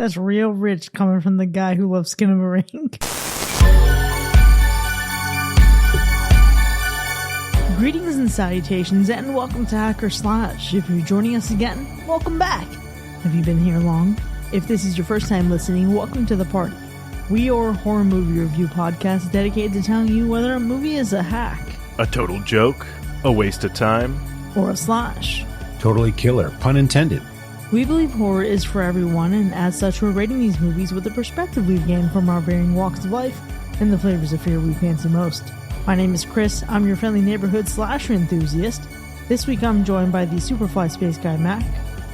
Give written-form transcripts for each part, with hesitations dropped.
That's real rich coming from the guy who loves Skinamarink. Greetings and salutations, and welcome to Hacker Slash. If you're joining us again, welcome back. Have you been here long? If this is your first time listening, welcome to the party. We are a horror movie review podcast dedicated to telling you whether a movie is a hack, a total joke, a waste of time, or a slash. Totally killer, pun intended. We believe horror is for everyone, and as such, we're rating these movies with the perspective we've gained from our varying walks of life and the flavors of fear we fancy most. My name is Chris. I'm your friendly neighborhood slasher enthusiast. This week I'm joined by the Superfly Space Guy Mac.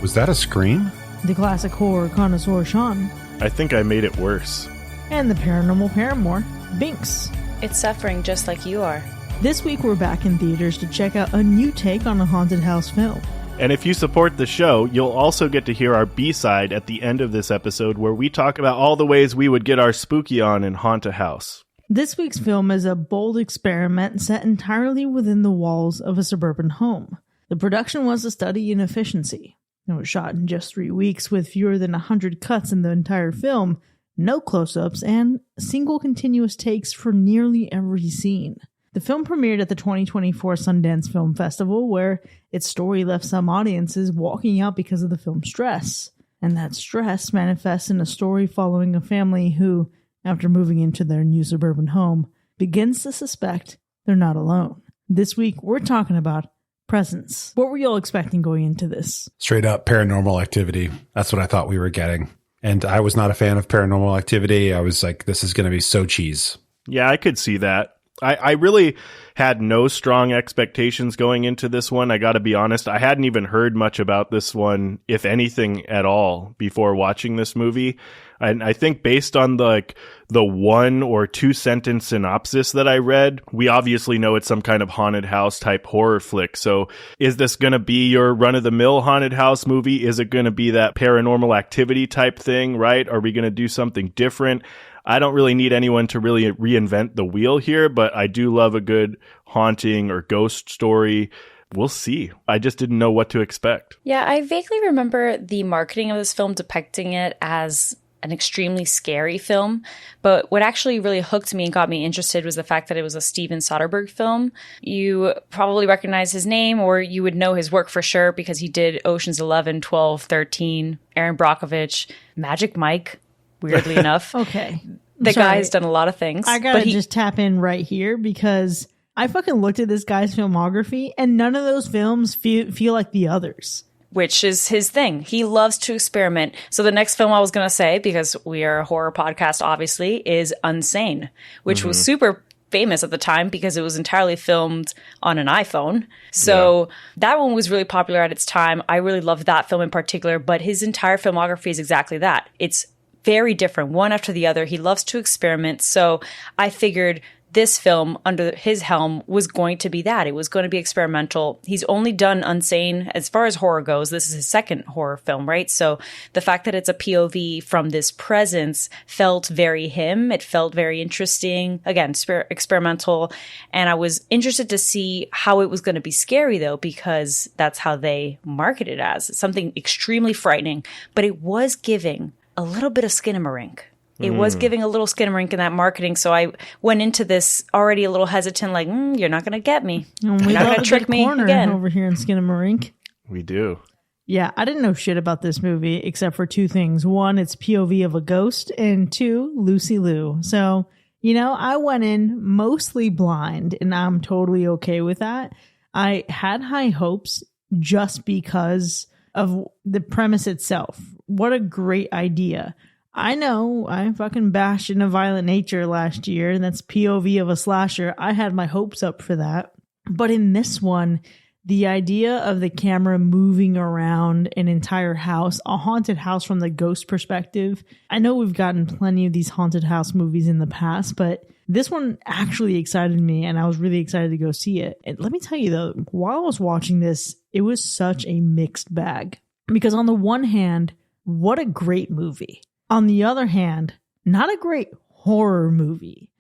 Was that a scream? The classic horror connoisseur Sean. I think I made it worse. And the paranormal paramour, Binks. It's suffering just like you are. This week we're back in theaters to check out a new take on a haunted house film. And if you support the show, you'll also get to hear our B-side at the end of this episode where we talk about all the ways we would get our spooky on and haunt a house. This week's film is a bold experiment set entirely within the walls of a suburban home. The production was a study in efficiency. It was shot in just 3 weeks with fewer than 100 cuts in the entire film, no close-ups, and single continuous takes for nearly every scene. The film premiered at the 2024 Sundance Film Festival, where its story left some audiences walking out because of the film's stress. And that stress manifests in a story following a family who, after moving into their new suburban home, begins to suspect they're not alone. This week, we're talking about Presence. What were y'all expecting going into this? Straight up Paranormal Activity. That's what I thought we were getting. And I was not a fan of Paranormal Activity. I was like, this is going to be so cheese. Yeah, I could see that. I really had no strong expectations going into this one. I got to be honest. I hadn't even heard much about this one, if anything at all, before watching this movie. And I think based on the 1 or 2 sentence synopsis that I read, we obviously know it's some kind of haunted house type horror flick. So is this going to be your run-of-the-mill haunted house movie? Is it going to be that Paranormal Activity type thing, right? Are we going to do something different? I don't really need anyone to really reinvent the wheel here, but I do love a good haunting or ghost story. We'll see. I just didn't know what to expect. Yeah, I vaguely remember the marketing of this film depicting it as an extremely scary film, but what actually really hooked me and got me interested was the fact that it was a Steven Soderbergh film. You probably recognize his name, or you would know his work for sure because he did Ocean's 11, 12, 13, Aaron Brockovich, Magic Mike, weirdly enough. Okay. The guy's done a lot of things. I gotta just tap in right here because I fucking looked at this guy's filmography and none of those films feel like the others. Which is his thing. He loves to experiment. So the next film I was going to say, because we are a horror podcast, obviously, is Unsane, which was super famous at the time because it was entirely filmed on an iPhone. So that one was really popular at its time. I really loved that film in particular, but his entire filmography is exactly that. It's very different, one after the other. He loves to experiment. So I figured this film under his helm was going to be that. It was going to be experimental. He's only done Unsane as far as horror goes. This is his second horror film, right? So the fact that it's a POV from this presence felt very him. It felt very interesting. Again, experimental. And I was interested to see how it was going to be scary, though, because that's how they market it as. Something extremely frightening. But it was giving a little bit of Skinamarink. It was giving a little Skinamarink in that marketing, so I went into this already a little hesitant, like, you're not going to get me. You're not going to trick me again. Over here in Skinamarink. We do. Yeah, I didn't know shit about this movie except for 2 things. 1, it's POV of a ghost, and 2, Lucy Liu. So, I went in mostly blind, and I'm totally okay with that. I had high hopes just because of the premise itself. What a great idea. I know I fucking bashed In a Violent Nature last year, and that's POV of a slasher. I had my hopes up for that. But in this one, the idea of the camera moving around an entire house, a haunted house from the ghost perspective. I know we've gotten plenty of these haunted house movies in the past, but this one actually excited me, and I was really excited to go see it. And let me tell you, though, while I was watching this, it was such a mixed bag. Because on the one hand, what a great movie. On the other hand, not a great horror movie.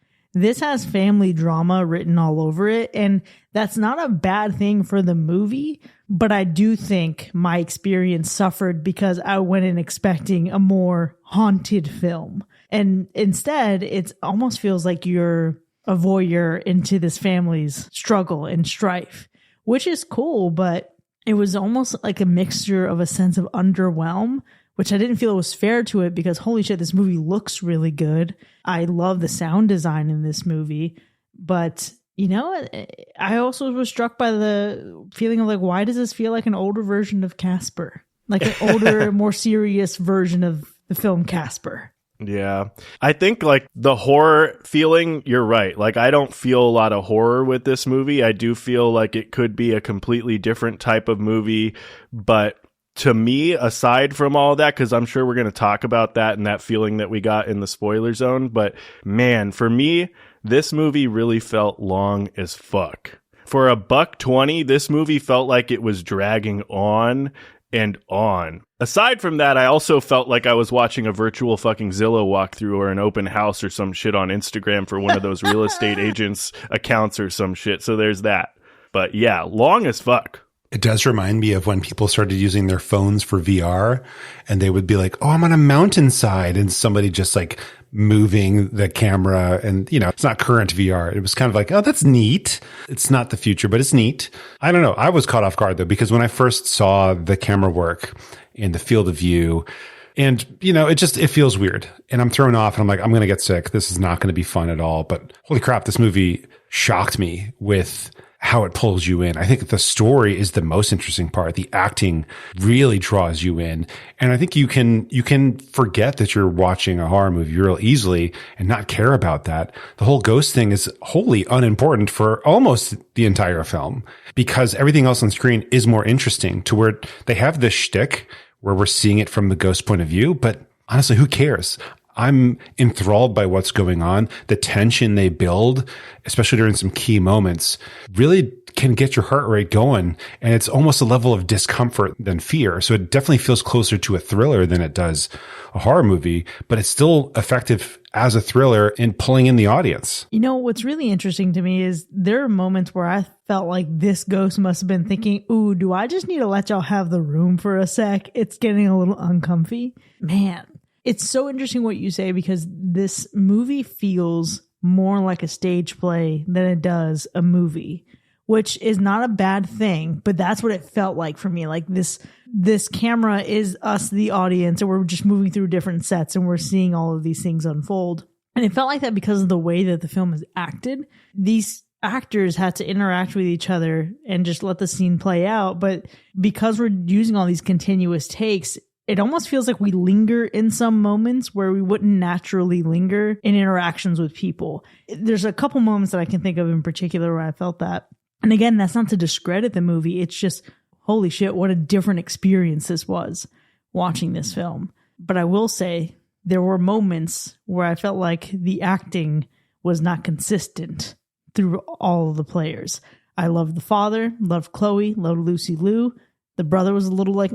this has family drama written all over it. And that's not a bad thing for the movie. But I do think my experience suffered because I went in expecting a more haunted film. And instead, it almost feels like you're a voyeur into this family's struggle and strife, which is cool, but it was almost like a mixture of a sense of underwhelm, which I didn't feel was fair to it because holy shit, this movie looks really good. I love the sound design in this movie, but you know, I also was struck by the feeling of like, why does this feel like an older version of Casper? Like an older, more serious version of the film Casper. Yeah. I think like the horror feeling, you're right. Like I don't feel a lot of horror with this movie. I do feel like it could be a completely different type of movie. But to me, aside from all that, because I'm sure we're going to talk about that and that feeling that we got in the spoiler zone. But man, for me, this movie really felt long as fuck. For $120, this movie felt like it was dragging on and on. Aside from that, I also felt like I was watching a virtual fucking Zillow walkthrough or an open house or some shit on Instagram for one of those real estate agents' accounts or some shit. So there's that. But yeah, long as fuck. It does remind me of when people started using their phones for VR and they would be like, oh, I'm on a mountainside, and somebody just like moving the camera, and you know, it's not current VR. It was kind of like, oh, that's neat. It's not the future, but it's neat. I don't know. I was caught off guard though, because when I first saw the camera work in the field of view, and you know, it feels weird, and I'm thrown off, and I'm like, I'm going to get sick. This is not going to be fun at all. But holy crap, this movie shocked me with how it pulls you in. I think the story is the most interesting part. The acting really draws you in. And I think you can forget that you're watching a horror movie real easily and not care about that. The whole ghost thing is wholly unimportant for almost the entire film because everything else on screen is more interesting, to where they have this shtick where we're seeing it from the ghost point of view. But honestly, who cares? I'm enthralled by what's going on. The tension they build, especially during some key moments, really can get your heart rate going. And it's almost a level of discomfort than fear. So it definitely feels closer to a thriller than it does a horror movie, but it's still effective as a thriller in pulling in the audience. You know, what's really interesting to me is there are moments where I felt like this ghost must have been thinking, ooh, do I just need to let y'all have the room for a sec? It's getting a little uncomfy. Man. It's so interesting what you say, because this movie feels more like a stage play than it does a movie, which is not a bad thing, but that's what it felt like for me. Like this camera is us, the audience, and we're just moving through different sets and we're seeing all of these things unfold. And it felt like that because of the way that the film is acted. These actors had to interact with each other and just let the scene play out. But because we're using all these continuous takes, it almost feels like we linger in some moments where we wouldn't naturally linger in interactions with people. There's a couple moments that I can think of in particular where I felt that. And again, that's not to discredit the movie. It's just, holy shit, what a different experience this was watching this film. But I will say there were moments where I felt like the acting was not consistent through all of the players. I loved the father, loved Chloe, loved Lucy Liu. The brother was a little like,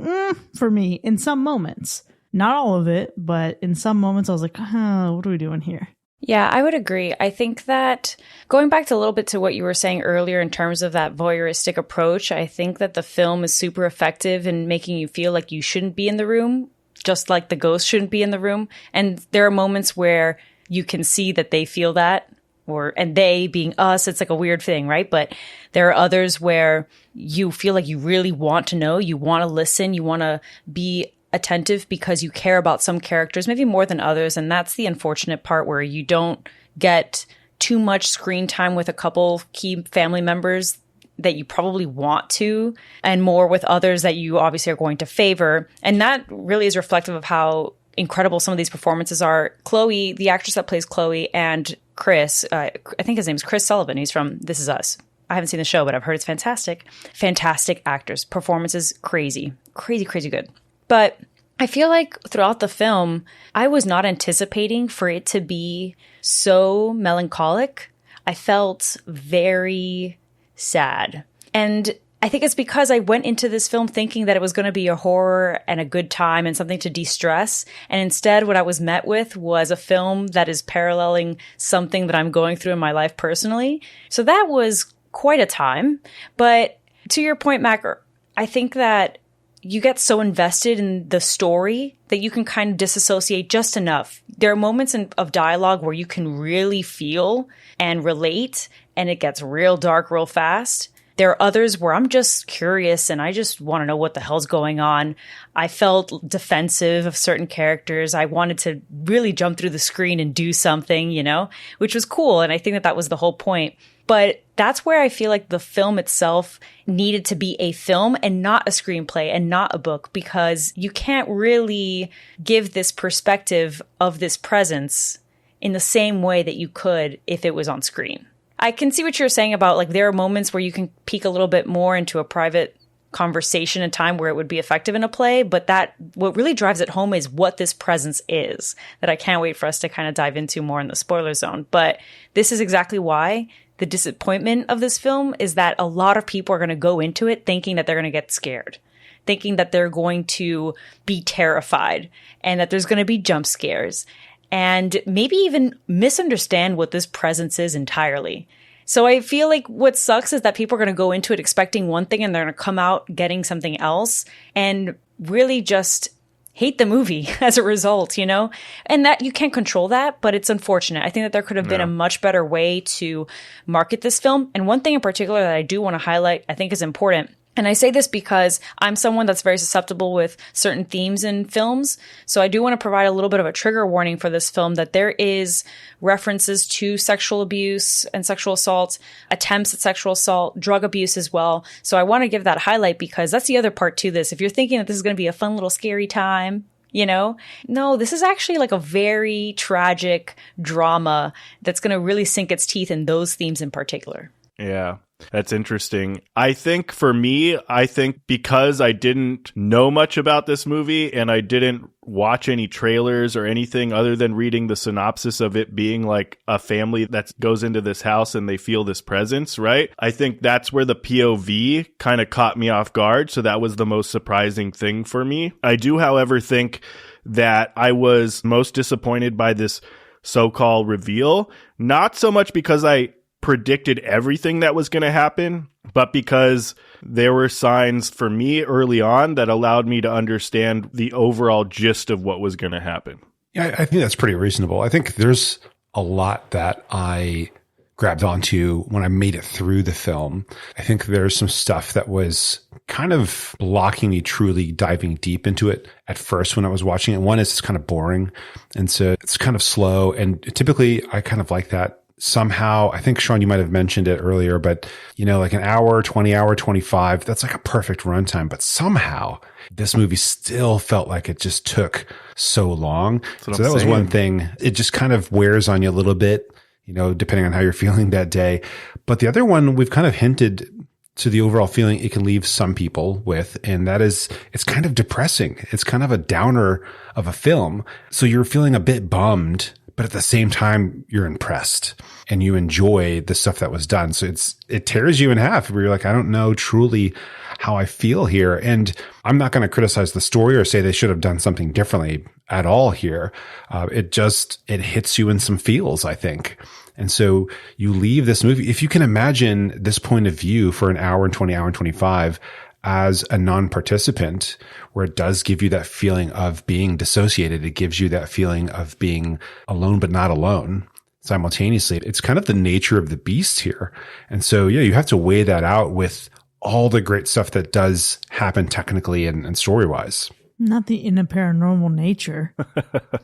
for me in some moments. Not all of it, but in some moments I was like, what are we doing here? Yeah, I would agree. I think that going back to a little bit to what you were saying earlier in terms of that voyeuristic approach, I think that the film is super effective in making you feel like you shouldn't be in the room, just like the ghost shouldn't be in the room. And there are moments where you can see that they feel that, and they being us, it's like a weird thing, right? But there are others where you feel like you really want to know, you want to listen, you want to be attentive because you care about some characters, maybe more than others. And that's the unfortunate part, where you don't get too much screen time with a couple key family members that you probably want to, and more with others that you obviously are going to favor. And that really is reflective of how incredible some of these performances are. Chloe, the actress that plays Chloe, and Chris, I think his name's Chris Sullivan. He's from This Is Us. I haven't seen the show, but I've heard it's fantastic. Fantastic actors. Performances, crazy, crazy, crazy good. But I feel like throughout the film, I was not anticipating for it to be so melancholic. I felt very sad. And I think it's because I went into this film thinking that it was going to be a horror and a good time and something to de-stress. And instead, what I was met with was a film that is paralleling something that I'm going through in my life personally. So that was quite a time. But to your point, Mac, I think that you get so invested in the story that you can kind of disassociate just enough. There are moments of dialogue where you can really feel and relate, and it gets real dark real fast. There are others where I'm just curious and I just want to know what the hell's going on. I felt defensive of certain characters. I wanted to really jump through the screen and do something, which was cool. And I think that was the whole point. But that's where I feel like the film itself needed to be a film and not a screenplay and not a book, because you can't really give this perspective of this presence in the same way that you could if it was on screen. I can see what you're saying about, like, there are moments where you can peek a little bit more into a private conversation and time where it would be effective in a play, but that what really drives it home is what this presence is, that I can't wait for us to kind of dive into more in the spoiler zone. But this is exactly why the disappointment of this film is that a lot of people are going to go into it thinking that they're going to get scared, thinking that they're going to be terrified and that there's going to be jump scares, and maybe even misunderstand what this presence is entirely. So I feel like what sucks is that people are going to go into it expecting one thing and they're going to come out getting something else and really just hate the movie as a result, And that you can't control that, but it's unfortunate. I think that there could have been a much better way to market this film. And one thing in particular that I do want to highlight, I think is important. And I say this because I'm someone that's very susceptible with certain themes in films. So I do want to provide a little bit of a trigger warning for this film, that there is references to sexual abuse and sexual assault, attempts at sexual assault, drug abuse as well. So I want to give that highlight because that's the other part to this. If you're thinking that this is going to be a fun little scary time, no, this is actually like a very tragic drama that's going to really sink its teeth in those themes in particular. Yeah. That's interesting. I think for me, because I didn't know much about this movie and I didn't watch any trailers or anything other than reading the synopsis of it being like a family that goes into this house and they feel this presence, right? I think that's where the POV kind of caught me off guard. So that was the most surprising thing for me. I do, however, think that I was most disappointed by this so-called reveal, not so much because I predicted everything that was going to happen, but because there were signs for me early on that allowed me to understand the overall gist of what was going to happen. Yeah, I think that's pretty reasonable. I think there's a lot that I grabbed onto when I made it through the film. I think there's some stuff that was kind of blocking me truly diving deep into it at first when I was watching it. One is it's kind of boring, and so it's kind of slow, and typically I kind of like that. Somehow, I think, Sean, you might have mentioned it earlier, but, like an hour, 20 hour, 25, that's like a perfect runtime. But somehow this movie still felt like it just took so long. So that was one thing. It just kind of wears on you a little bit, depending on how you're feeling that day. But the other one, we've kind of hinted to the overall feeling it can leave some people with, and that is, it's kind of depressing. It's kind of a downer of a film. So you're feeling a bit bummed, but at the same time, you're impressed and you enjoy the stuff that was done. So it tears you in half where you're like, I don't know truly how I feel here. And I'm not going to criticize the story or say they should have done something differently at all here. It hits you in some feels, I think. And so you leave this movie. If you can imagine this point of view for an hour and 20, hour and 25, as a non-participant, where it does give you that feeling of being dissociated. It gives you that feeling of being alone, but not alone simultaneously. It's kind of the nature of the beast here. And so, yeah, you have to weigh that out with all the great stuff that does happen technically and story-wise. Not the in a paranormal nature.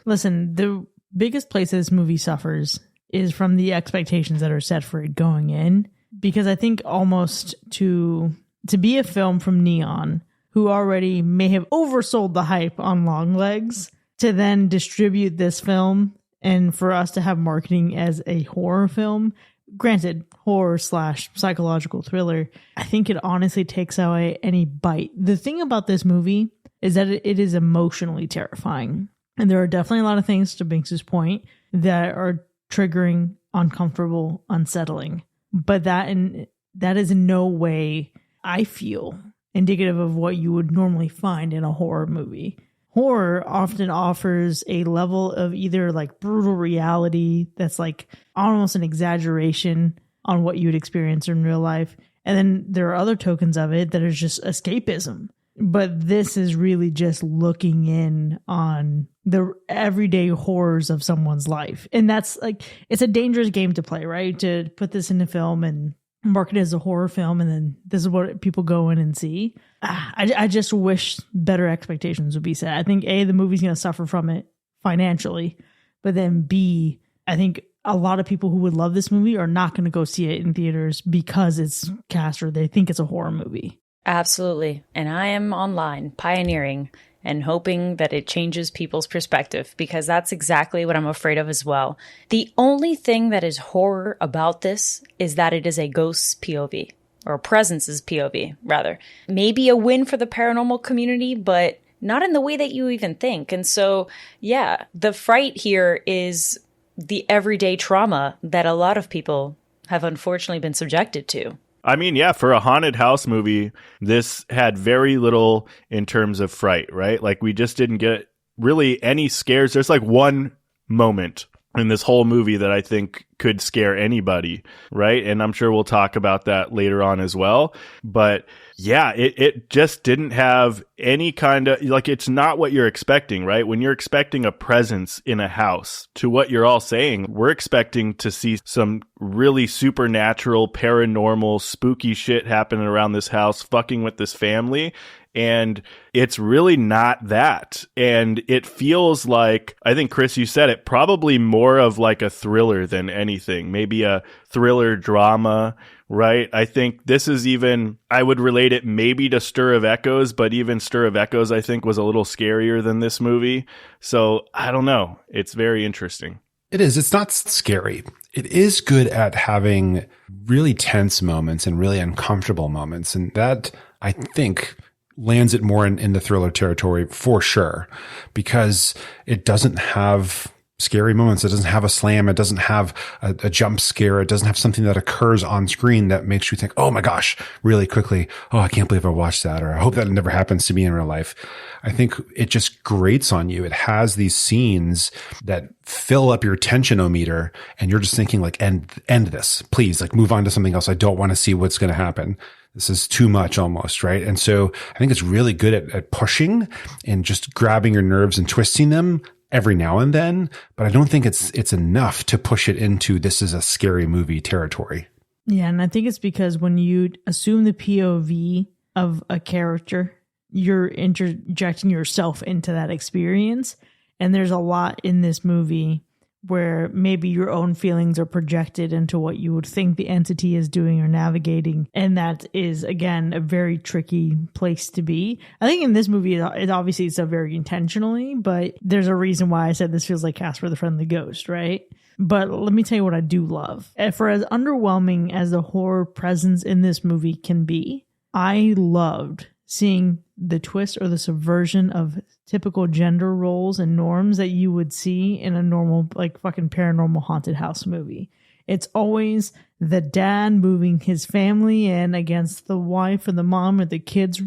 Listen, the biggest place this movie suffers is from the expectations that are set for it going in. Because I think almost to be a film from Neon, who already may have oversold the hype on Longlegs, to then distribute this film and for us to have marketing as a horror film, granted, horror / psychological thriller, I think it honestly takes away any bite. The thing about this movie is that it is emotionally terrifying. And there are definitely a lot of things, to Binks's point, that are triggering, uncomfortable, unsettling. But that is in no way I feel, indicative of what you would normally find in a horror movie. Horror often offers a level of either like brutal reality that's like almost an exaggeration on what you'd experience in real life. And then there are other tokens of it that is just escapism. But this is really just looking in on the everyday horrors of someone's life. And that's like, it's a dangerous game to play, right? To put this in a film and market it as a horror film, and then this is what people go in and see. I just wish better expectations would be set. I think A, the movie's going to suffer from it financially, but then B, I think a lot of people who would love this movie are not going to go see it in theaters because it's cast or they think it's a horror movie. Absolutely. And I am online pioneering and hoping that it changes people's perspective, because that's exactly what I'm afraid of as well. The only thing that is horror about this is that it is a ghost's POV, or a presence's POV, rather. Maybe a win for the paranormal community, but not in the way that you even think. And so, yeah, the fright here is the everyday trauma that a lot of people have unfortunately been subjected to. I mean, yeah, for a haunted house movie, this had very little in terms of fright, right? Like, we just didn't get really any scares. There's like one moment in this whole movie that I think could scare anybody, right? And I'm sure we'll talk about that later on as well. But yeah, it just didn't have any kind of, like, it's not what you're expecting, right? When you're expecting a presence in a house, to what you're all saying, we're expecting to see some really supernatural, paranormal, spooky shit happening around this house, fucking with this family. And it's really not that. And it feels like, I think, Chris, you said it, probably more of like a thriller than anything, maybe a thriller drama, right? I think this is even, I would relate it maybe to Stir of Echoes, but even Stir of Echoes, I think, was a little scarier than this movie. So I don't know. It's very interesting. It is. It's not scary. It is good at having really tense moments and really uncomfortable moments. And that, I think, lands it more in the thriller territory for sure, because it doesn't have scary moments. It doesn't have a slam. It doesn't have a jump scare. It doesn't have something that occurs on screen that makes you think, oh my gosh, really quickly. Oh, I can't believe I watched that. Or I hope that never happens to me in real life. I think it just grates on you. It has these scenes that fill up your tensionometer, and you're just thinking like, end this, please, like move on to something else. I don't want to see what's going to happen. This is too much almost, right? And so I think it's really good at pushing and just grabbing your nerves and twisting them every now and then, but I don't think it's enough to push it into this is a scary movie territory. Yeah, and I think it's because when you assume the POV of a character, you're interjecting yourself into that experience. And there's a lot in this movie where maybe your own feelings are projected into what you would think the entity is doing or navigating. And that is, again, a very tricky place to be. I think in this movie, it obviously it's done very intentionally, but there's a reason why I said this feels like Casper the Friendly Ghost, right? But let me tell you what I do love. For as underwhelming as the horror presence in this movie can be, I loved seeing the twist or the subversion of typical gender roles and norms that you would see in a normal, like, fucking paranormal haunted house movie. It's always the dad moving his family in against the wife or the mom or the kids'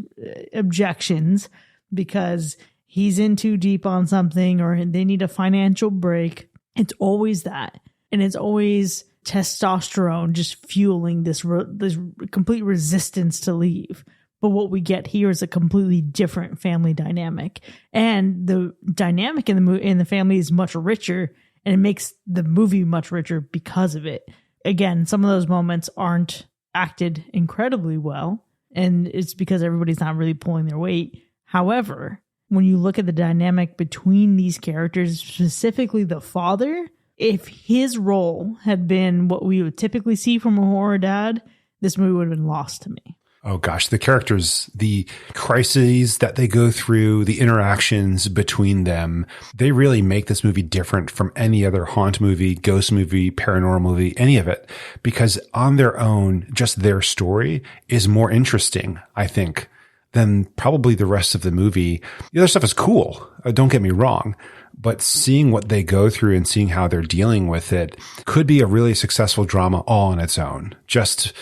objections because he's in too deep on something or they need a financial break. It's always that. And it's always testosterone just fueling this complete resistance to leave. But what we get here is a completely different family dynamic. And the dynamic in the family is much richer, and it makes the movie much richer because of it. Again, some of those moments aren't acted incredibly well, and it's because everybody's not really pulling their weight. However, when you look at the dynamic between these characters, specifically the father, if his role had been what we would typically see from a horror dad, this movie would have been lost to me. Oh gosh, the characters, the crises that they go through, the interactions between them, they really make this movie different from any other haunt movie, ghost movie, paranormal movie, any of it. Because on their own, just their story is more interesting, I think, than probably the rest of the movie. The other stuff is cool, don't get me wrong. But seeing what they go through and seeing how they're dealing with it could be a really successful drama all on its own. Just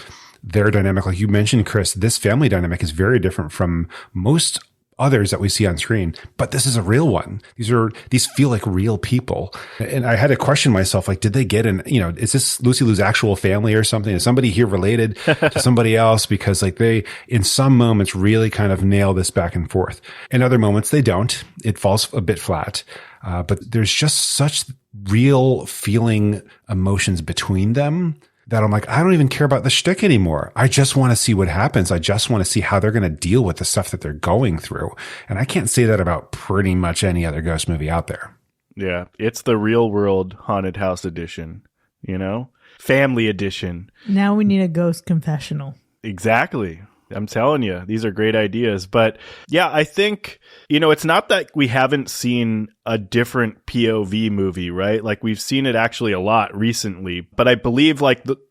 their dynamic. Like you mentioned, Chris, this family dynamic is very different from most others that we see on screen, but this is a real one. These feel like real people. And I had to question myself, like, did they get is this Lucy Liu's actual family or something? Is somebody here related to somebody else? Because like they, in some moments, really kind of nail this back and forth. In other moments, they don't. It falls a bit flat. But there's just such real feeling emotions between them that I'm like, I don't even care about the shtick anymore. I just want to see what happens. I just want to see how they're going to deal with the stuff that they're going through. And I can't say that about pretty much any other ghost movie out there. Yeah, it's the real world haunted house edition, family edition. Now we need a ghost confessional. Exactly. I'm telling you, these are great ideas. But yeah, I think, it's not that we haven't seen a different POV movie, right? Like we've seen it actually a lot recently, but I believe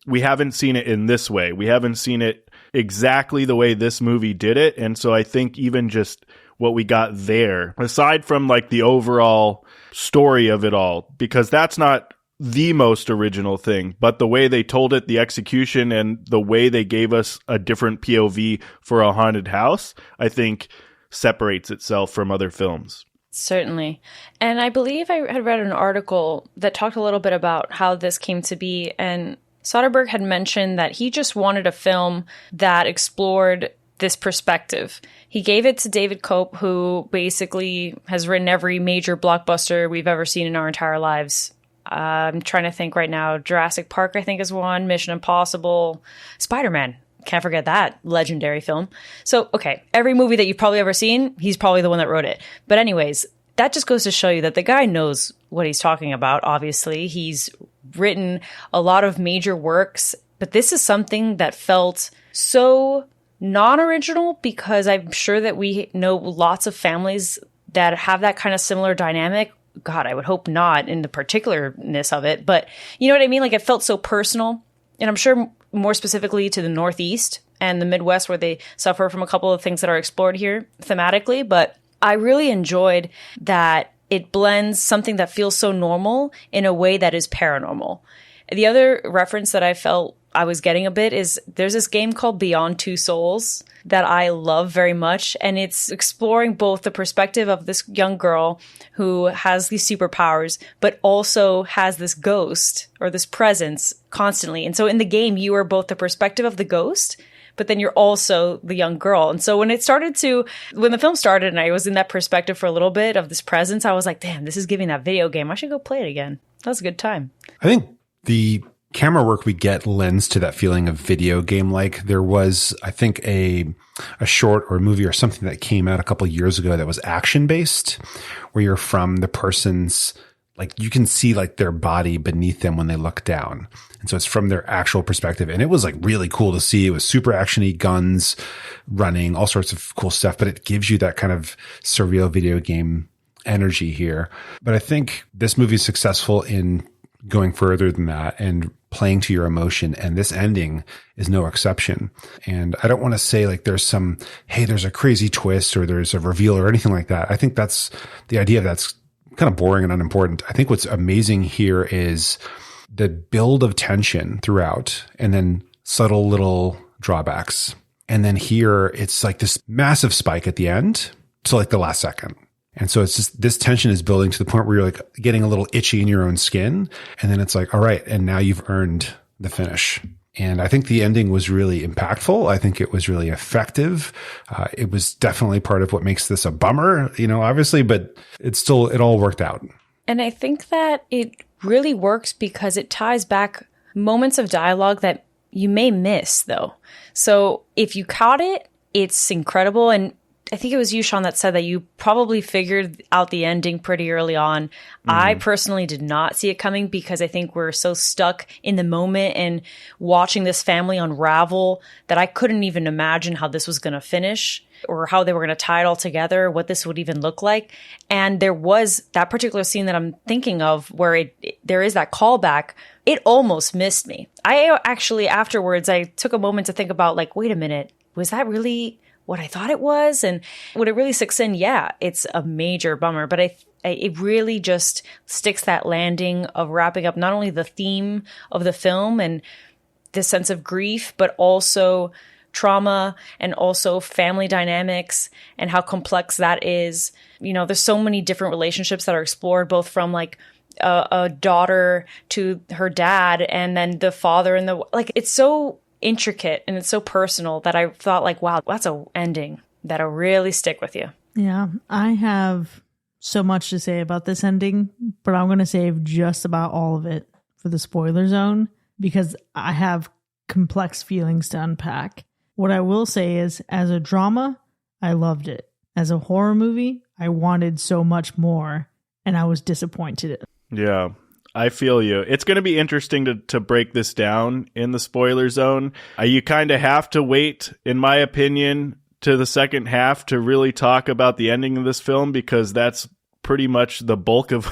we haven't seen it in this way. We haven't seen it exactly the way this movie did it. And so I think even just what we got there, aside from like the overall story of it all, because that's not the most original thing, but the way they told it, the execution, and the way they gave us a different POV for a haunted house, I think separates itself from other films. Certainly. And I believe I had read an article that talked a little bit about how this came to be. And Soderbergh had mentioned that he just wanted a film that explored this perspective. He gave it to David Cope, who basically has written every major blockbuster we've ever seen in our entire lives. I'm trying to think right now. Jurassic Park, I think, is one. Mission Impossible. Spider-Man. Can't forget that legendary film. So, okay, every movie that you've probably ever seen, he's probably the one that wrote it. But anyways, that just goes to show you that the guy knows what he's talking about, obviously. He's written a lot of major works, but this is something that felt so non-original because I'm sure that we know lots of families that have that kind of similar dynamic. God, I would hope not in the particularness of it, but you know what I mean? Like it felt so personal, and I'm sure more specifically to the Northeast and the Midwest where they suffer from a couple of things that are explored here thematically. But I really enjoyed that it blends something that feels so normal in a way that is paranormal. The other reference that I felt I was getting a bit is there's this game called Beyond Two Souls that I love very much. And it's exploring both the perspective of this young girl who has these superpowers, but also has this ghost or this presence constantly. And so in the game, you are both the perspective of the ghost, but then you're also the young girl. And so when the film started and I was in that perspective for a little bit of this presence, I was like, damn, this is giving that video game. I should go play it again. That was a good time. I think the camera work we get lends to that feeling of video game. Like there was, I think, a short or a movie or something that came out a couple of years ago that was action based, where you're from the person's, like you can see like their body beneath them when they look down. And so it's from their actual perspective. And it was like really cool to see. It was super actiony, guns running, all sorts of cool stuff, but it gives you that kind of surreal video game energy here. But I think this movie is successful in going further than that and playing to your emotion. And this ending is no exception. And I don't want to say like there's there's a crazy twist or there's a reveal or anything like that. I think that's the idea of that's kind of boring and unimportant. I think what's amazing here is the build of tension throughout and then subtle little drawbacks. And then here it's like this massive spike at the end to like the last second. And so it's just this tension is building to the point where you're like getting a little itchy in your own skin. And then it's like, all right, and now you've earned the finish. And I think the ending was really impactful. I think it was really effective. It was definitely part of what makes this a bummer, obviously, but it all worked out. And I think that it really works because it ties back moments of dialogue that you may miss, though. So if you caught it, it's incredible. And I think it was you, Sean, that said that you probably figured out the ending pretty early on. I personally did not see it coming because I think we're so stuck in the moment and watching this family unravel that I couldn't even imagine how this was going to finish or how they were going to tie it all together, what this would even look like. And there was that particular scene that I'm thinking of where there is that callback. It almost missed me. I actually, afterwards, I took a moment to think about like, wait a minute, was that really what I thought it was? And when it really sinks in, yeah, it's a major bummer, but it really just sticks that landing of wrapping up not only the theme of the film and this sense of grief, but also trauma and also family dynamics and how complex that is. You know, there's so many different relationships that are explored, both from like a daughter to her dad and then the father and the, like, it's so intricate and it's so personal that I thought like, wow, that's a ending that'll really stick with you. Yeah, I have so much to say about this ending, but I'm going to save just about all of it for the spoiler zone because I have complex feelings to unpack. What I will say is, as a drama, I loved it. As a horror movie, I wanted so much more, and I was disappointed. Yeah, I feel you. It's going to be interesting to break this down in the spoiler zone. You kind of have to wait, in my opinion, to the second half to really talk about the ending of this film, because that's pretty much the bulk of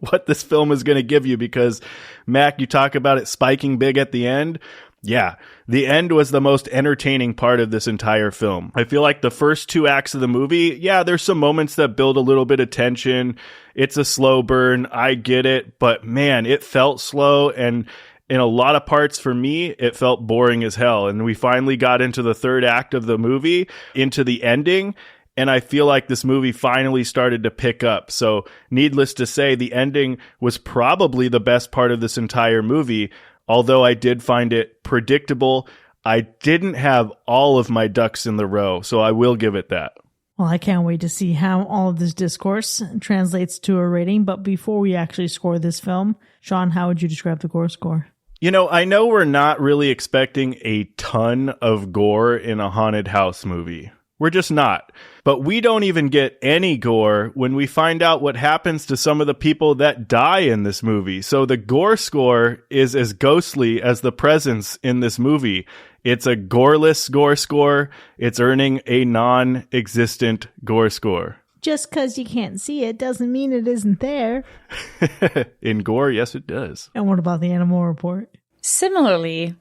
what this film is going to give you. Because, Mac, you talk about it spiking big at the end. Yeah, the end was the most entertaining part of this entire film. I feel like the first 2 acts of the movie, yeah, there's some moments that build a little bit of tension. It's a slow burn. I get it. But man, it felt slow. And in a lot of parts for me, it felt boring as hell. And we finally got into the third act of the movie, into the ending. And I feel like this movie finally started to pick up. So needless to say, the ending was probably the best part of this entire movie. Although I did find it predictable, I didn't have all of my ducks in the row, so I will give it that. Well, I can't wait to see how all of this discourse translates to a rating. But before we actually score this film, Sean, how would you describe the gore score? You know, I know we're not really expecting a ton of gore in a haunted house movie. We're just not. But we don't even get any gore when we find out what happens to some of the people that die in this movie. So the gore score is as ghostly as the presence in this movie. It's a goreless gore score. It's earning a non-existent gore score. Just because you can't see it doesn't mean it isn't there. In gore, yes, it does. And what about the animal report? Similarly,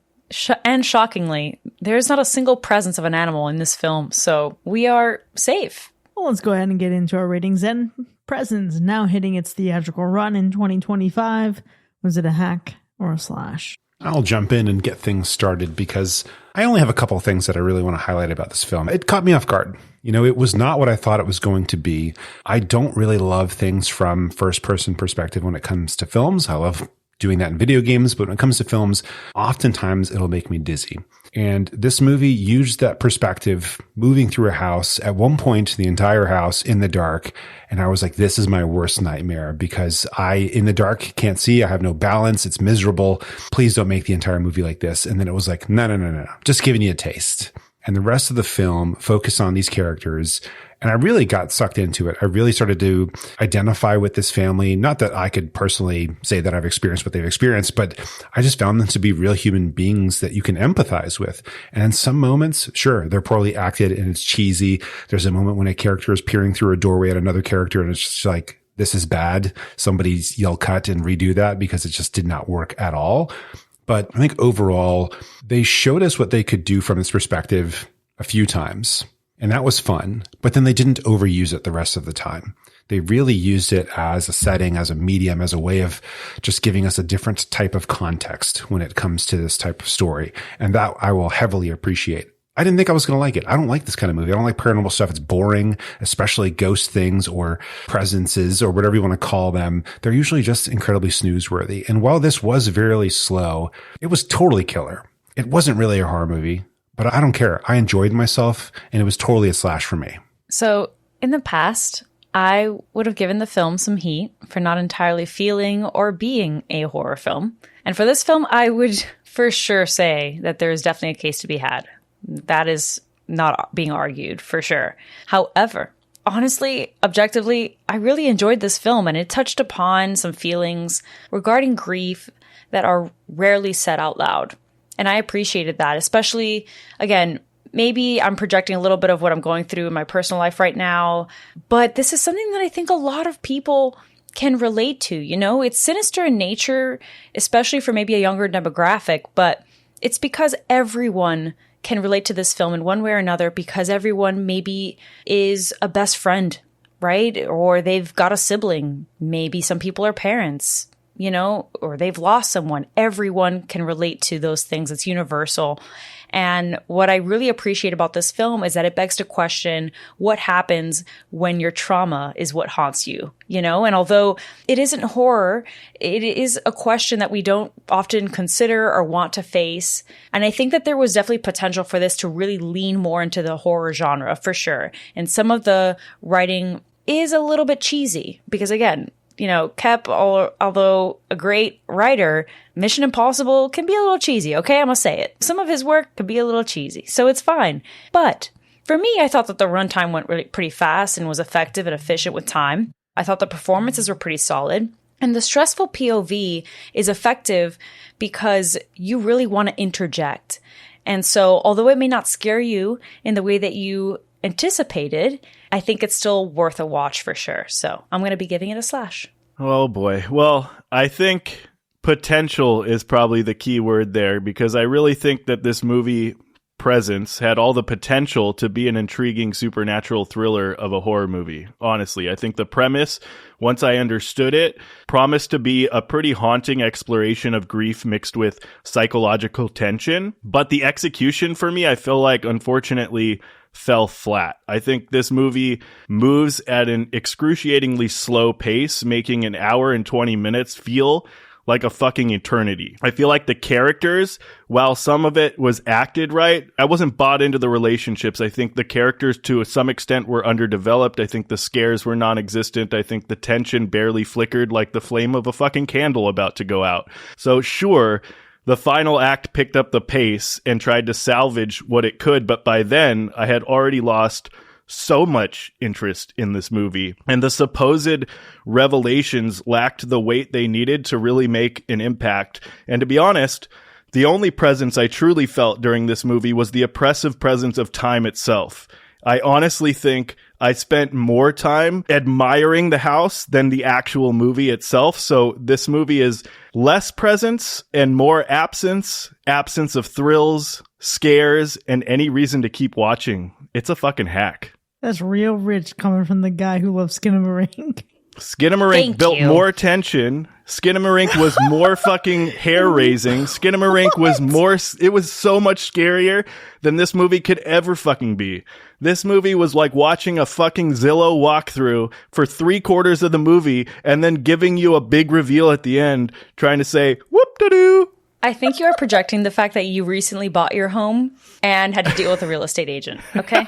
and shockingly, there's not a single presence of an animal in this film, so we are safe. Well, let's go ahead and get into our ratings then. Presents now hitting its theatrical run in 2025. Was it a hack or a slash? I'll jump in and get things started because I only have a couple of things that I really want to highlight about this film. It caught me off guard. You know, it was not what I thought it was going to be. I don't really love things from first-person perspective when it comes to films. I love doing that in video games, but when it comes to films, oftentimes it'll make me dizzy. And this movie used that perspective, moving through a house, at one point, the entire house in the dark. And I was like, this is my worst nightmare because in the dark, can't see. I have no balance. It's miserable. Please don't make the entire movie like this. And then it was like, no. Just giving you a taste. And the rest of the film focused on these characters. And I really got sucked into it. I really started to identify with this family. Not that I could personally say that I've experienced what they've experienced, but I just found them to be real human beings that you can empathize with. And in some moments, sure, they're poorly acted and it's cheesy. There's a moment when a character is peering through a doorway at another character and it's just like, this is bad. Somebody's yell cut and redo that because it just did not work at all. But I think overall, they showed us what they could do from this perspective a few times. And that was fun, but then they didn't overuse it the rest of the time. They really used it as a setting, as a medium, as a way of just giving us a different type of context when it comes to this type of story. And that I will heavily appreciate. I didn't think I was going to like it. I don't like this kind of movie. I don't like paranormal stuff. It's boring, especially ghost things or presences or whatever you want to call them. They're usually just incredibly snoozeworthy. And while this was very slow, it was totally killer. It wasn't really a horror movie. But I don't care. I enjoyed myself, and it was totally a slash for me. So in the past, I would have given the film some heat for not entirely feeling or being a horror film. And for this film, I would for sure say that there is definitely a case to be had. That is not being argued, for sure. However, honestly, objectively, I really enjoyed this film, and it touched upon some feelings regarding grief that are rarely said out loud. And I appreciated that, especially, again, maybe I'm projecting a little bit of what I'm going through in my personal life right now, but this is something that I think a lot of people can relate to. You know, it's sinister in nature, especially for maybe a younger demographic, but it's because everyone can relate to this film in one way or another, because everyone maybe is a best friend, right? Or they've got a sibling. Maybe some people are parents. or they've lost someone. Everyone can relate to those things. It's universal. And what I really appreciate about this film is that it begs to question what happens when your trauma is what haunts you, And although it isn't horror, it is a question that we don't often consider or want to face. And I think that there was definitely potential for this to really lean more into the horror genre, for sure. And some of the writing is a little bit cheesy because, again, Kep, although a great writer, Mission Impossible can be a little cheesy, okay? I'm gonna say it. Some of his work could be a little cheesy, so it's fine. But for me, I thought that the runtime went really pretty fast and was effective and efficient with time. I thought the performances were pretty solid. And the stressful POV is effective because you really want to interject. And so, although it may not scare you in the way that you anticipated, I think it's still worth a watch for sure. So I'm going to be giving it a slash. Oh boy. Well, I think potential is probably the key word there, because I really think that this movie Presence had all the potential to be an intriguing supernatural thriller of a horror movie. Honestly, I think the premise, once I understood it, promised to be a pretty haunting exploration of grief mixed with psychological tension. But the execution for me, I feel like, unfortunately, fell flat. I think this movie moves at an excruciatingly slow pace, making an hour and 20 minutes feel like a fucking eternity. I feel like the characters, while some of it was acted right, I wasn't bought into the relationships. I think the characters to some extent were underdeveloped. I think the scares were non-existent. I think the tension barely flickered like the flame of a fucking candle about to go out. So sure, the final act picked up the pace and tried to salvage what it could, but by then I had already lost so much interest in this movie, and the supposed revelations lacked the weight they needed to really make an impact. And to be honest, the only presence I truly felt during this movie was the oppressive presence of time itself. I honestly think I spent more time admiring the house than the actual movie itself. So this movie is less presence and more absence of thrills, scares, and any reason to keep watching. It's a fucking hack. That's real rich coming from the guy who loves Skinamarink. Skinamarink built more tension. Skinamarink was more fucking hair-raising. Skinamarink was more... It was so much scarier than this movie could ever fucking be. This movie was like watching a fucking Zillow walkthrough for 3/4 of the movie and then giving you a big reveal at the end, trying to say, whoop-de-doo. I think you are projecting the fact that you recently bought your home and had to deal with a real estate agent, okay?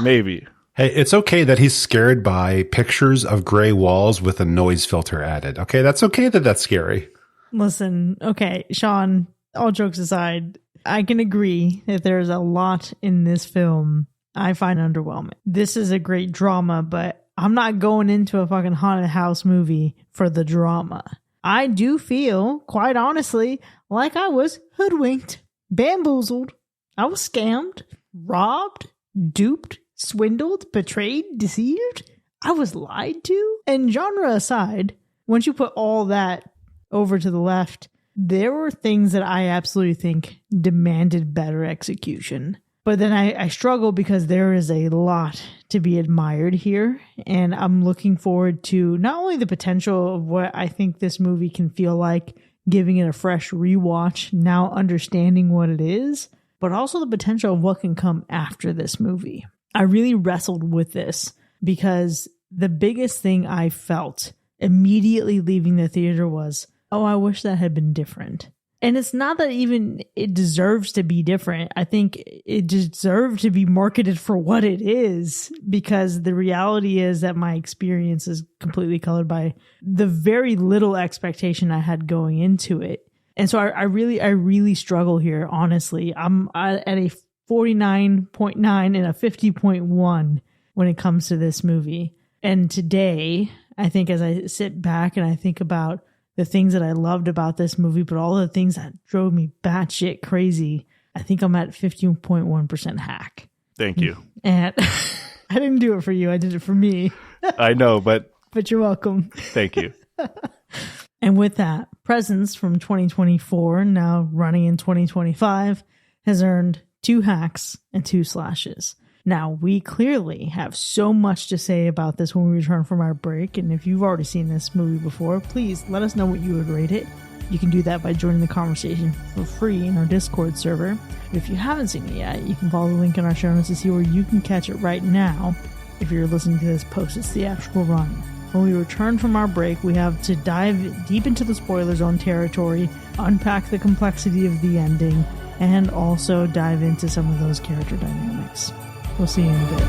Maybe. Hey, it's okay that he's scared by pictures of gray walls with a noise filter added. Okay, that's okay that that's scary. Listen, okay, Sean, all jokes aside, I can agree that there's a lot in this film I find underwhelming. This is a great drama, but I'm not going into a fucking haunted house movie for the drama. I do feel, quite honestly, like I was hoodwinked, bamboozled. I was scammed, robbed, duped, swindled, betrayed, deceived. I was lied to. And genre aside, once you put all that over to the left, there were things that I absolutely think demanded better execution. But then I struggle because there is a lot to be admired here. And I'm looking forward to not only the potential of what I think this movie can feel like, giving it a fresh rewatch, now understanding what it is, but also the potential of what can come after this movie. I really wrestled with this because the biggest thing I felt immediately leaving the theater was, oh, I wish that had been different. And it's not that even it deserves to be different. I think it deserved to be marketed for what it is, because the reality is that my experience is completely colored by the very little expectation I had going into it. And so I really struggle here, honestly. I'm at a 49.9 and a 50.1 when it comes to this movie. And today, I think as I sit back and I think about the things that I loved about this movie, but all the things that drove me batshit crazy, I think I'm at 15.1% hack. Thank you. And I didn't do it for you. I did it for me. I know, but you're welcome. Thank you. And with that, Presence from 2024, now running in 2025, has earned 2 hacks and 2 slashes. Now, we clearly have so much to say about this when we return from our break, and if you've already seen this movie before, please let us know what you would rate it. You can do that by joining the conversation for free in our Discord server. But if you haven't seen it yet, you can follow the link in our show notes to see where you can catch it right now if you're listening to this post its theatrical run. When we return from our break, we have to dive deep into the spoiler zone territory, unpack the complexity of the ending, and also dive into some of those character dynamics. We'll see you in a bit.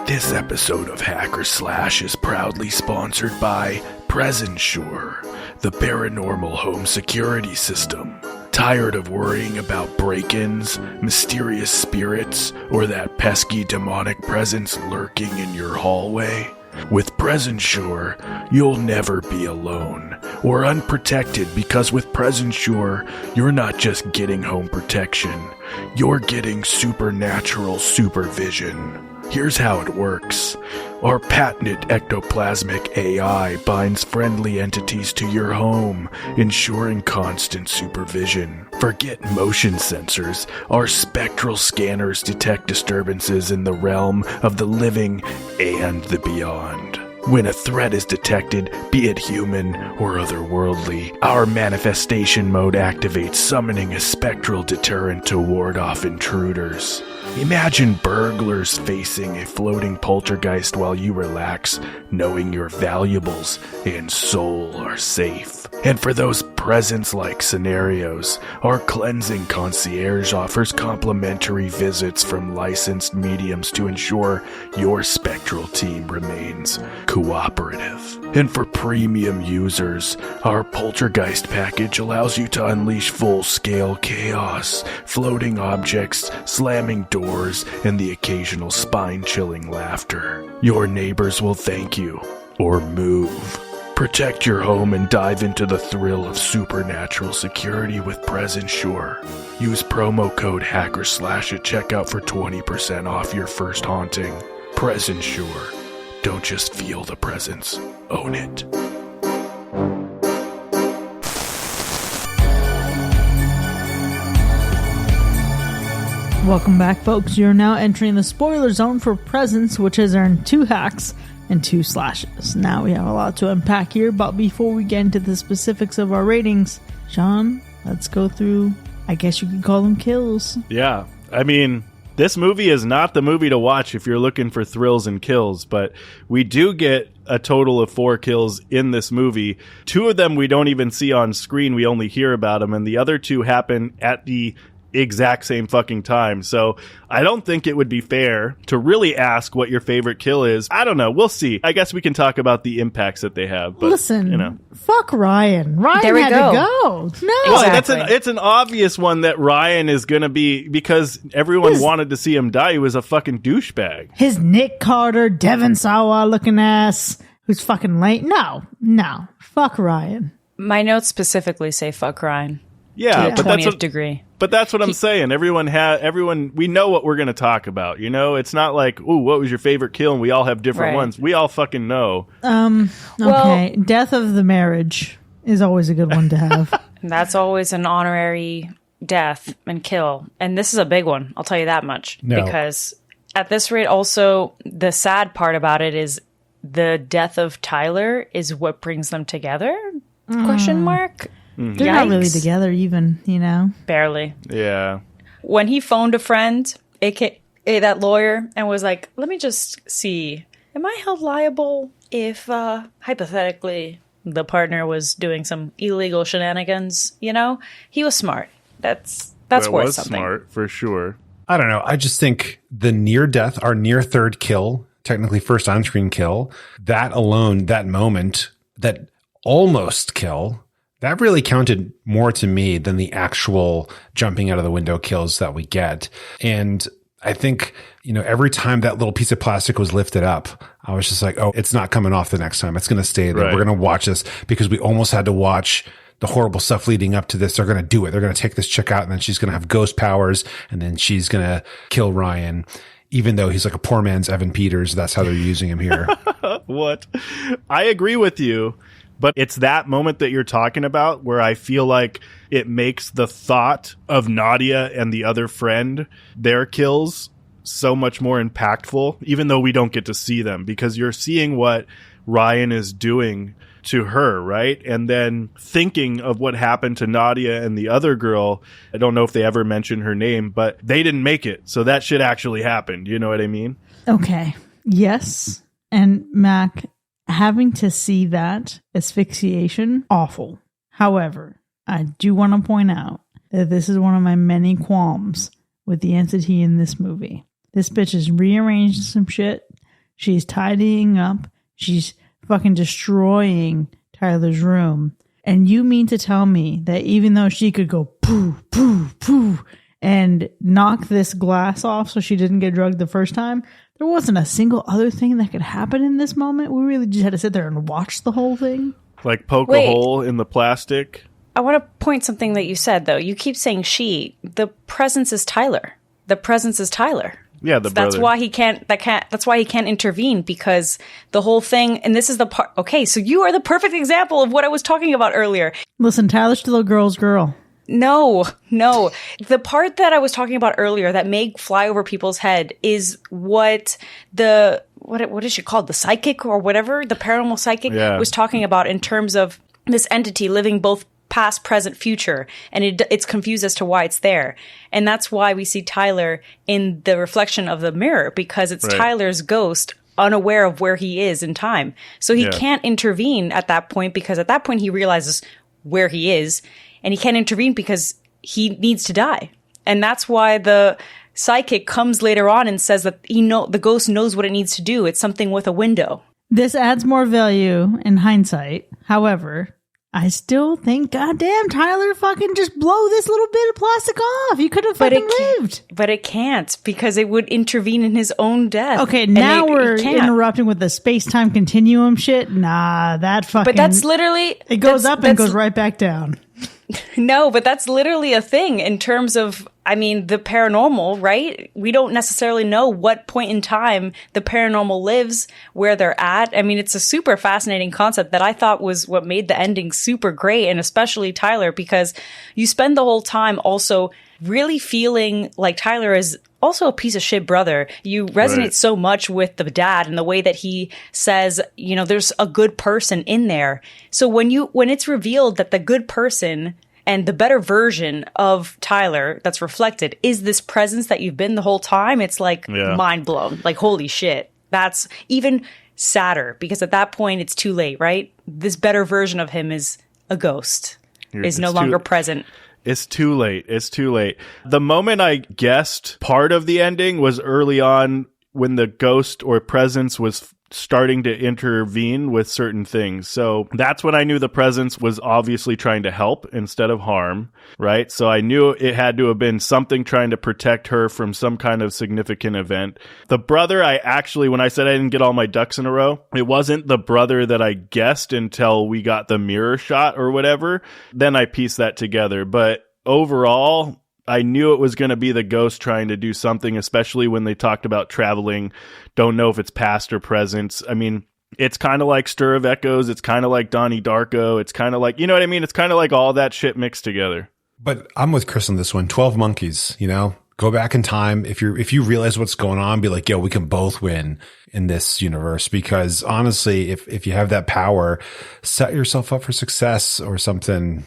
This episode of Hacker Slash is proudly sponsored by Presensure, the paranormal home security system. Tired of worrying about break-ins, mysterious spirits, or that pesky demonic presence lurking in your hallway? With Presensure, you'll never be alone or unprotected, because with Presensure, you're not just getting home protection, you're getting supernatural supervision. Here's how it works. Our patented ectoplasmic AI binds friendly entities to your home, ensuring constant supervision. Forget motion sensors. Our spectral scanners detect disturbances in the realm of the living and the beyond. When a threat is detected, be it human or otherworldly, our manifestation mode activates, summoning a spectral deterrent to ward off intruders. Imagine burglars facing a floating poltergeist while you relax, knowing your valuables and soul are safe. And for those presence-like scenarios, our cleansing concierge offers complimentary visits from licensed mediums to ensure your spectral team remains cooperative. And for premium users, our poltergeist package allows you to unleash full-scale chaos, floating objects, slamming doors, and the occasional spine-chilling laughter. Your neighbors will thank you, or move. Protect your home and dive into the thrill of supernatural security with Presensure. Use promo code HackerSlash at checkout for 20% off your first haunting. Presensure. Don't just feel the presence, own it. Welcome back, folks. You're now entering the spoiler zone for Presence, which has earned 2 hacks and 2 slashes. Now we have a lot to unpack here, but before we get into the specifics of our ratings, Sean, let's go through, I guess you could call them kills. Yeah, I mean, this movie is not the movie to watch if you're looking for thrills and kills, but we do get a total of 4 kills in this movie. 2 of them we don't even see on screen, we only hear about them, and the other 2 happen at the exact same fucking time. So I don't think it would be fair to really ask what your favorite kill is. I don't know. We'll see. I guess we can talk about the impacts that they have. But, listen, you know, fuck Ryan. Ryan there we had go. to go. No, well, Exactly. it's an obvious one that Ryan is going to be, because everyone wanted to see him die. He was a fucking douchebag. his Nick Carter, Devon Sawa looking ass, who's fucking late. No, fuck Ryan. My notes specifically say fuck Ryan. Yeah, but that's 20th degree. But that's what I'm saying. Everyone, we know what we're going to talk about. You know, it's not like, ooh, what was your favorite kill? And we all have different Right. ones. We all fucking know. Okay, death of the marriage is always a good one to have. That's always an honorary death and kill. And this is a big one. I'll tell you that much. No. Because at this rate, also, the sad part about it is the death of Tyler is what brings them together? Question mark? They're not really together even, you know? Barely. Yeah. When he phoned a friend, aka that lawyer, and was like, let me just see, am I held liable if hypothetically the partner was doing some illegal shenanigans? You know, he was smart. That's That worth was something. smart, for sure. I don't know. I just think the near death, our near third kill, technically first on-screen kill, that alone, that moment, that almost kill, that really counted more to me than the actual jumping out of the window kills that we get. And I think, you know, every time that little piece of plastic was lifted up, I was just like, oh, it's not coming off the next time. It's going to stay there. Right. We're going to watch this, because we almost had to watch the horrible stuff leading up to this. They're going to do it. They're going to take this chick out, and then she's going to have ghost powers, and then she's going to kill Ryan, even though he's like a poor man's Evan Peters. That's how they're using him here. What? I agree with you. But it's that moment that you're talking about where I feel like it makes the thought of Nadia and the other friend, their kills, so much more impactful, even though we don't get to see them, because you're seeing what Ryan is doing to her, right? And then thinking of what happened to Nadia and the other girl. I don't know if they ever mentioned her name, but they didn't make it. So that shit actually happened. You know what I mean? Okay. Yes. And Mac, having to see that asphyxiation, awful. However, I do want to point out that this is one of my many qualms with the entity in this movie. This bitch is rearranging some shit. She's tidying up. She's fucking destroying Tyler's room. And you mean to tell me that even though she could go poo, poo, poo, and knock this glass off so she didn't get drugged the first time, there wasn't a single other thing that could happen in this moment? We really just had to sit there and watch the whole thing? Like poke a hole in the plastic? I want to point something that you said, though. You keep saying she. The presence is Tyler. The presence is Tyler. Yeah, the brother. That's why he can't. That's why he can't intervene, because the whole thing. And this is the part. Okay, so you are the perfect example of what I was talking about earlier. Listen, Tyler's still a girl's girl. No. The part that I was talking about earlier that made fly over people's head is what is she called? The psychic or whatever, the paranormal psychic was talking about in terms of this entity living both past, present, future, and it's confused as to why it's there. And that's why we see Tyler in the reflection of the mirror, because it's Tyler's ghost, unaware of where he is in time. So he can't intervene at that point, because at that point he realizes where he is, and he can't intervene because he needs to die. And that's why the psychic comes later on and says that the ghost knows what it needs to do. It's something with a window. This adds more value in hindsight. However, I still think, goddamn, Tyler, fucking just blow this little bit of plastic off. You could have fucking lived. But it can't, because it would intervene in his own death. Okay, now we're interrupting with the space-time continuum shit. Nah, that fucking... But that's literally... It goes up and goes right back down. No, but that's literally a thing in terms of, I mean, the paranormal, right? We don't necessarily know what point in time the paranormal lives, where they're at. I mean, it's a super fascinating concept that I thought was what made the ending super great, and especially Tyler, because you spend the whole time also really feeling like Tyler is also a piece of shit brother. You resonate so much with the dad and the way that he says, there's a good person in there. So when it's revealed that the good person and the better version of Tyler that's reflected is this presence that you've been the whole time, it's like mind blown. Like, holy shit. That's even sadder, because at that point it's too late, right? This better version of him is a ghost, is no longer present. It's too late. It's too late. The moment I guessed part of the ending was early on, when the ghost or presence was starting to intervene with certain things. So that's when I knew the presence was obviously trying to help instead of harm, right? So I knew it had to have been something trying to protect her from some kind of significant event. The brother, when I said I didn't get all my ducks in a row, it wasn't the brother that I guessed until we got the mirror shot or whatever. Then I pieced that together. But overall, I knew it was going to be the ghost trying to do something, especially when they talked about traveling. Don't know if it's past or present. I mean, it's kind of like Stir of Echoes. It's kind of like Donnie Darko. It's kind of like, you know what I mean? It's kind of like all that shit mixed together. But I'm with Chris on this one. 12 Monkeys, go back in time. If you realize what's going on, be like, yo, we can both win in this universe. Because honestly, if you have that power, set yourself up for success or something.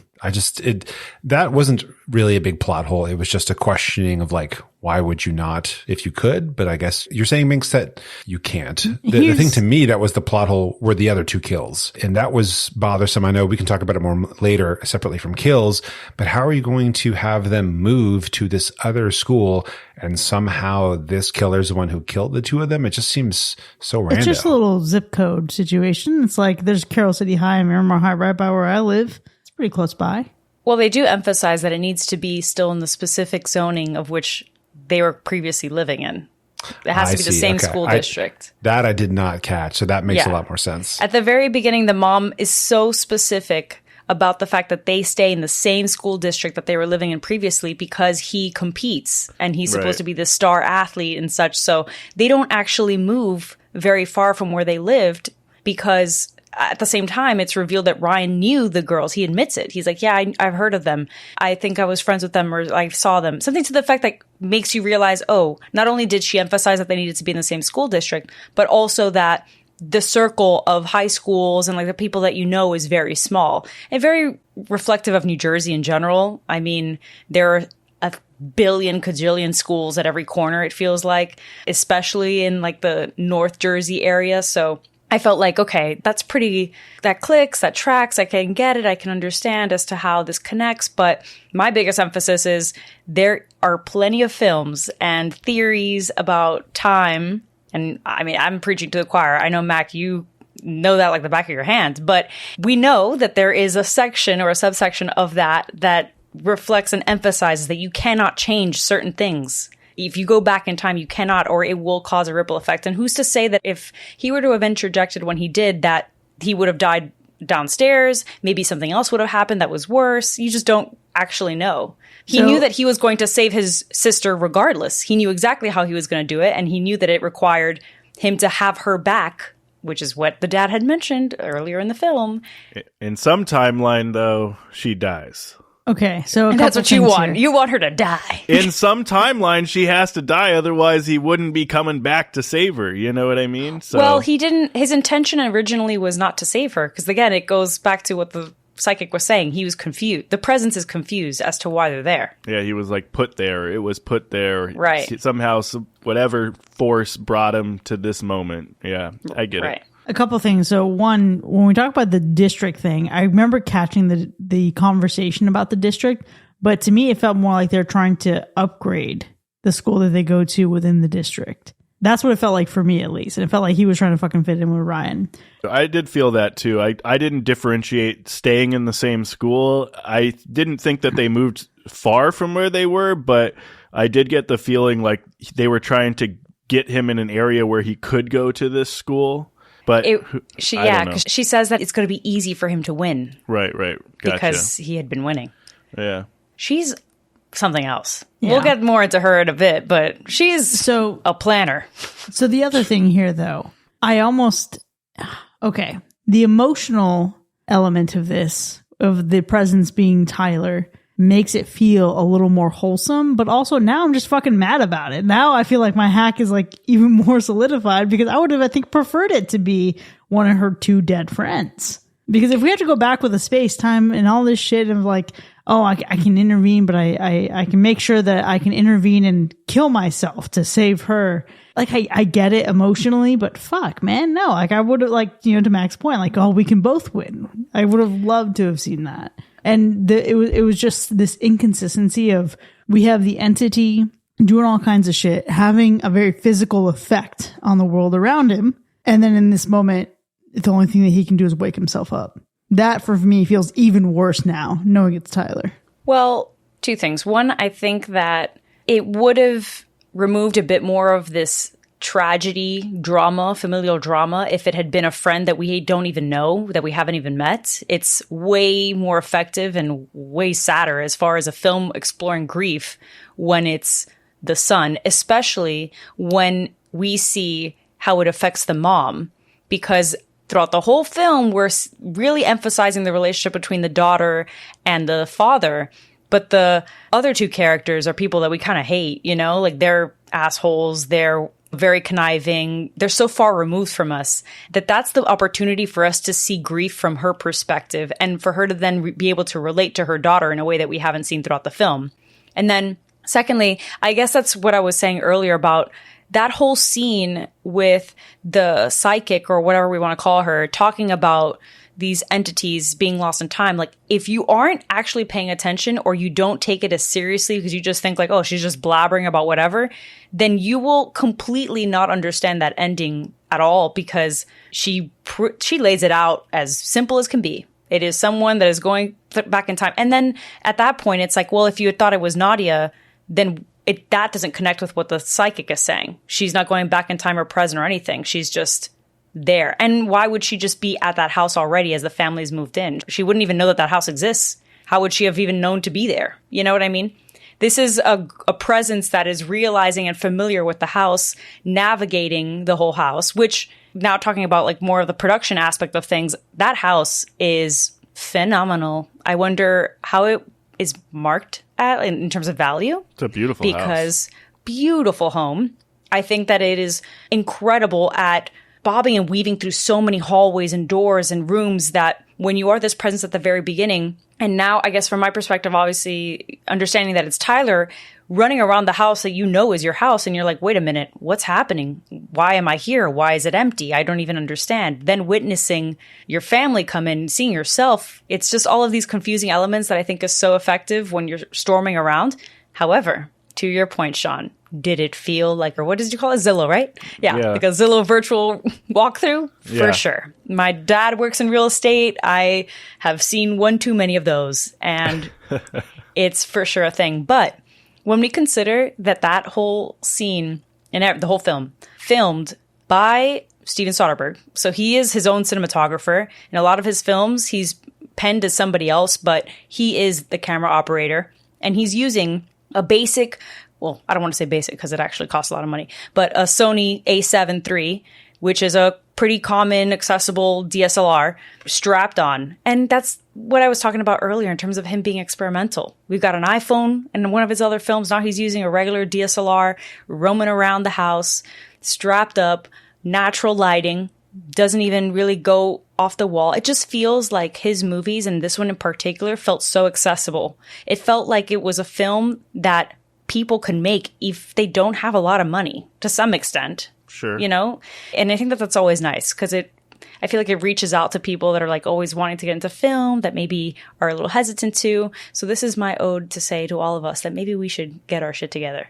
That wasn't really a big plot hole. It was just a questioning of like, why would you not if you could? But I guess you're saying, Minx, that you can't. The thing to me that was the plot hole were the other two kills. And that was bothersome. I know we can talk about it more later separately from kills, but how are you going to have them move to this other school and somehow this killer is the one who killed the two of them? It just seems so random. It's just a little zip code situation. It's like there's Carroll City High and Miramar High right by where I live. Pretty close by. Well, they do emphasize that it needs to be still in the specific zoning of which they were previously living in. It has to be the same school district. That I did not catch, so that makes a lot more sense. At the very beginning, the mom is so specific about the fact that they stay in the same school district that they were living in previously because he competes and he's supposed to be the star athlete and such. So they don't actually move very far from where they lived because at the same time, it's revealed that Ryan knew the girls. He admits it. He's like, yeah, I've heard of them. I think I was friends with them, or I saw them. Something to the effect that makes you realize, oh, not only did she emphasize that they needed to be in the same school district, but also that the circle of high schools and like the people that you know is very small and very reflective of New Jersey in general. I mean, there are a billion cajillion schools at every corner, it feels like, especially in like the North Jersey area. So I felt like, okay, that clicks, that tracks, I can get it, I can understand as to how this connects. But my biggest emphasis is there are plenty of films and theories about time. And I mean, I'm preaching to the choir. I know, Mac, you know that like the back of your hand. But we know that there is a section or a subsection of that reflects and emphasizes that you cannot change certain things. If you go back in time, you cannot, or it will cause a ripple effect. And who's to say that if he were to have interjected when he did, that he would have died downstairs? Maybe something else would have happened that was worse. You just don't actually know. He knew that he was going to save his sister regardless. He knew exactly how he was going to do it, and he knew that it required him to have her back, which is what the dad had mentioned earlier in the film. In some timeline, though, she dies. Okay, so and that's what you want. Here. You want her to die. In some timeline, she has to die, otherwise he wouldn't be coming back to save her. You know what I mean? So, well, he didn't. His intention originally was not to save her, because again, it goes back to what the psychic was saying. He was confused. The presence is confused as to why they're there. Yeah, he was like put there. It was put there. Right. Somehow, whatever force brought him to this moment. Yeah, I get it. A couple things. So one, when we talk about the district thing, I remember catching the conversation about the district, but to me, it felt more like they're trying to upgrade the school that they go to within the district. That's what it felt like for me, at least. And it felt like he was trying to fucking fit in with Ryan. I did feel that too. I didn't differentiate staying in the same school. I didn't think that they moved far from where they were, but I did get the feeling like they were trying to get him in an area where he could go to this school. But because she says that it's going to be easy for him to win. Right. Gotcha. Because he had been winning. Yeah. She's something else. Yeah. We'll get more into her in a bit, but she's a planner. So the other thing here, though, the emotional element of this, of the presence being Tyler, makes it feel a little more wholesome, but also now I'm just fucking mad about it. Now I feel like my hack is like even more solidified, because I would have, I think, preferred it to be one of her two dead friends. Because if we had to go back with the space time and all this shit of like, oh, I can intervene, but I can make sure that I can intervene and kill myself to save her. Like, I get it emotionally, but fuck, man, no. Like, I would have, like, to Mac's point, like, oh, we can both win. I would have loved to have seen that. And it was just this inconsistency of, we have the entity doing all kinds of shit, having a very physical effect on the world around him. And then in this moment, the only thing that he can do is wake himself up. That, for me, feels even worse now, knowing it's Tyler. Well, two things. One, I think that it would have removed a bit more of this tragedy, drama, familial drama, if it had been a friend that we don't even know, that we haven't even met. It's way more effective and way sadder as far as a film exploring grief when it's the son, especially when we see how it affects the mom. Because throughout the whole film, we're really emphasizing the relationship between the daughter and the father. But the other two characters are people that we kind of hate, like they're assholes, they're very conniving, they're so far removed from us that's the opportunity for us to see grief from her perspective and for her to then be able to relate to her daughter in a way that we haven't seen throughout the film. And then secondly, I guess that's what I was saying earlier about that whole scene with the psychic, or whatever we want to call her, talking about these entities being lost in time. Like, if you aren't actually paying attention, or you don't take it as seriously because you just think like, oh, she's just blabbering about whatever, then you will completely not understand that ending at all, because she lays it out as simple as can be. It is someone that is going back in time. And then at that point, it's like, well, if you had thought it was Nadia, then that doesn't connect with what the psychic is saying. She's not going back in time or present or anything. She's just there. And why would she just be at that house already as the family's moved in? She wouldn't even know that house exists. How would she have even known to be there? You know what I mean? This is a presence that is realizing and familiar with the house, navigating the whole house, which now talking about like more of the production aspect of things, that house is phenomenal. I wonder how it is marked at in terms of value. It's a beautiful house. Because beautiful home. I think that it is incredible at bobbing and weaving through so many hallways and doors and rooms that when you are this presence at the very beginning, and now I guess from my perspective, obviously understanding that it's Tyler running around the house that you know is your house, and you're like, wait a minute, what's happening? Why am I here? Why is it empty? I don't even understand. Then witnessing your family come in, seeing yourself, it's just all of these confusing elements that I think is so effective when you're storming around. However, to your point, Sean, did it feel like, or what did you call it? Zillow, right? Yeah. Like a Zillow virtual walkthrough? For sure. My dad works in real estate. I have seen one too many of those, and it's for sure a thing. But when we consider that whole scene and the whole film filmed by Steven Soderbergh, so he is his own cinematographer. In a lot of his films, he's penned as somebody else, but he is the camera operator, and he's using a basic, well, I don't want to say basic because it actually costs a lot of money, but a Sony A7 III, which is a pretty common, accessible DSLR strapped on. And that's what I was talking about earlier in terms of him being experimental. We've got an iPhone in one of his other films. Now he's using a regular DSLR, roaming around the house, strapped up, natural lighting, doesn't even really go off the wall. It just feels like his movies, and this one in particular, felt so accessible. It felt like it was a film that people can make if they don't have a lot of money, to some extent. Sure. You know? And I think that that's always nice because I feel like it reaches out to people that are like always wanting to get into film, that maybe are a little hesitant to. So this is my ode to say to all of us that maybe we should get our shit together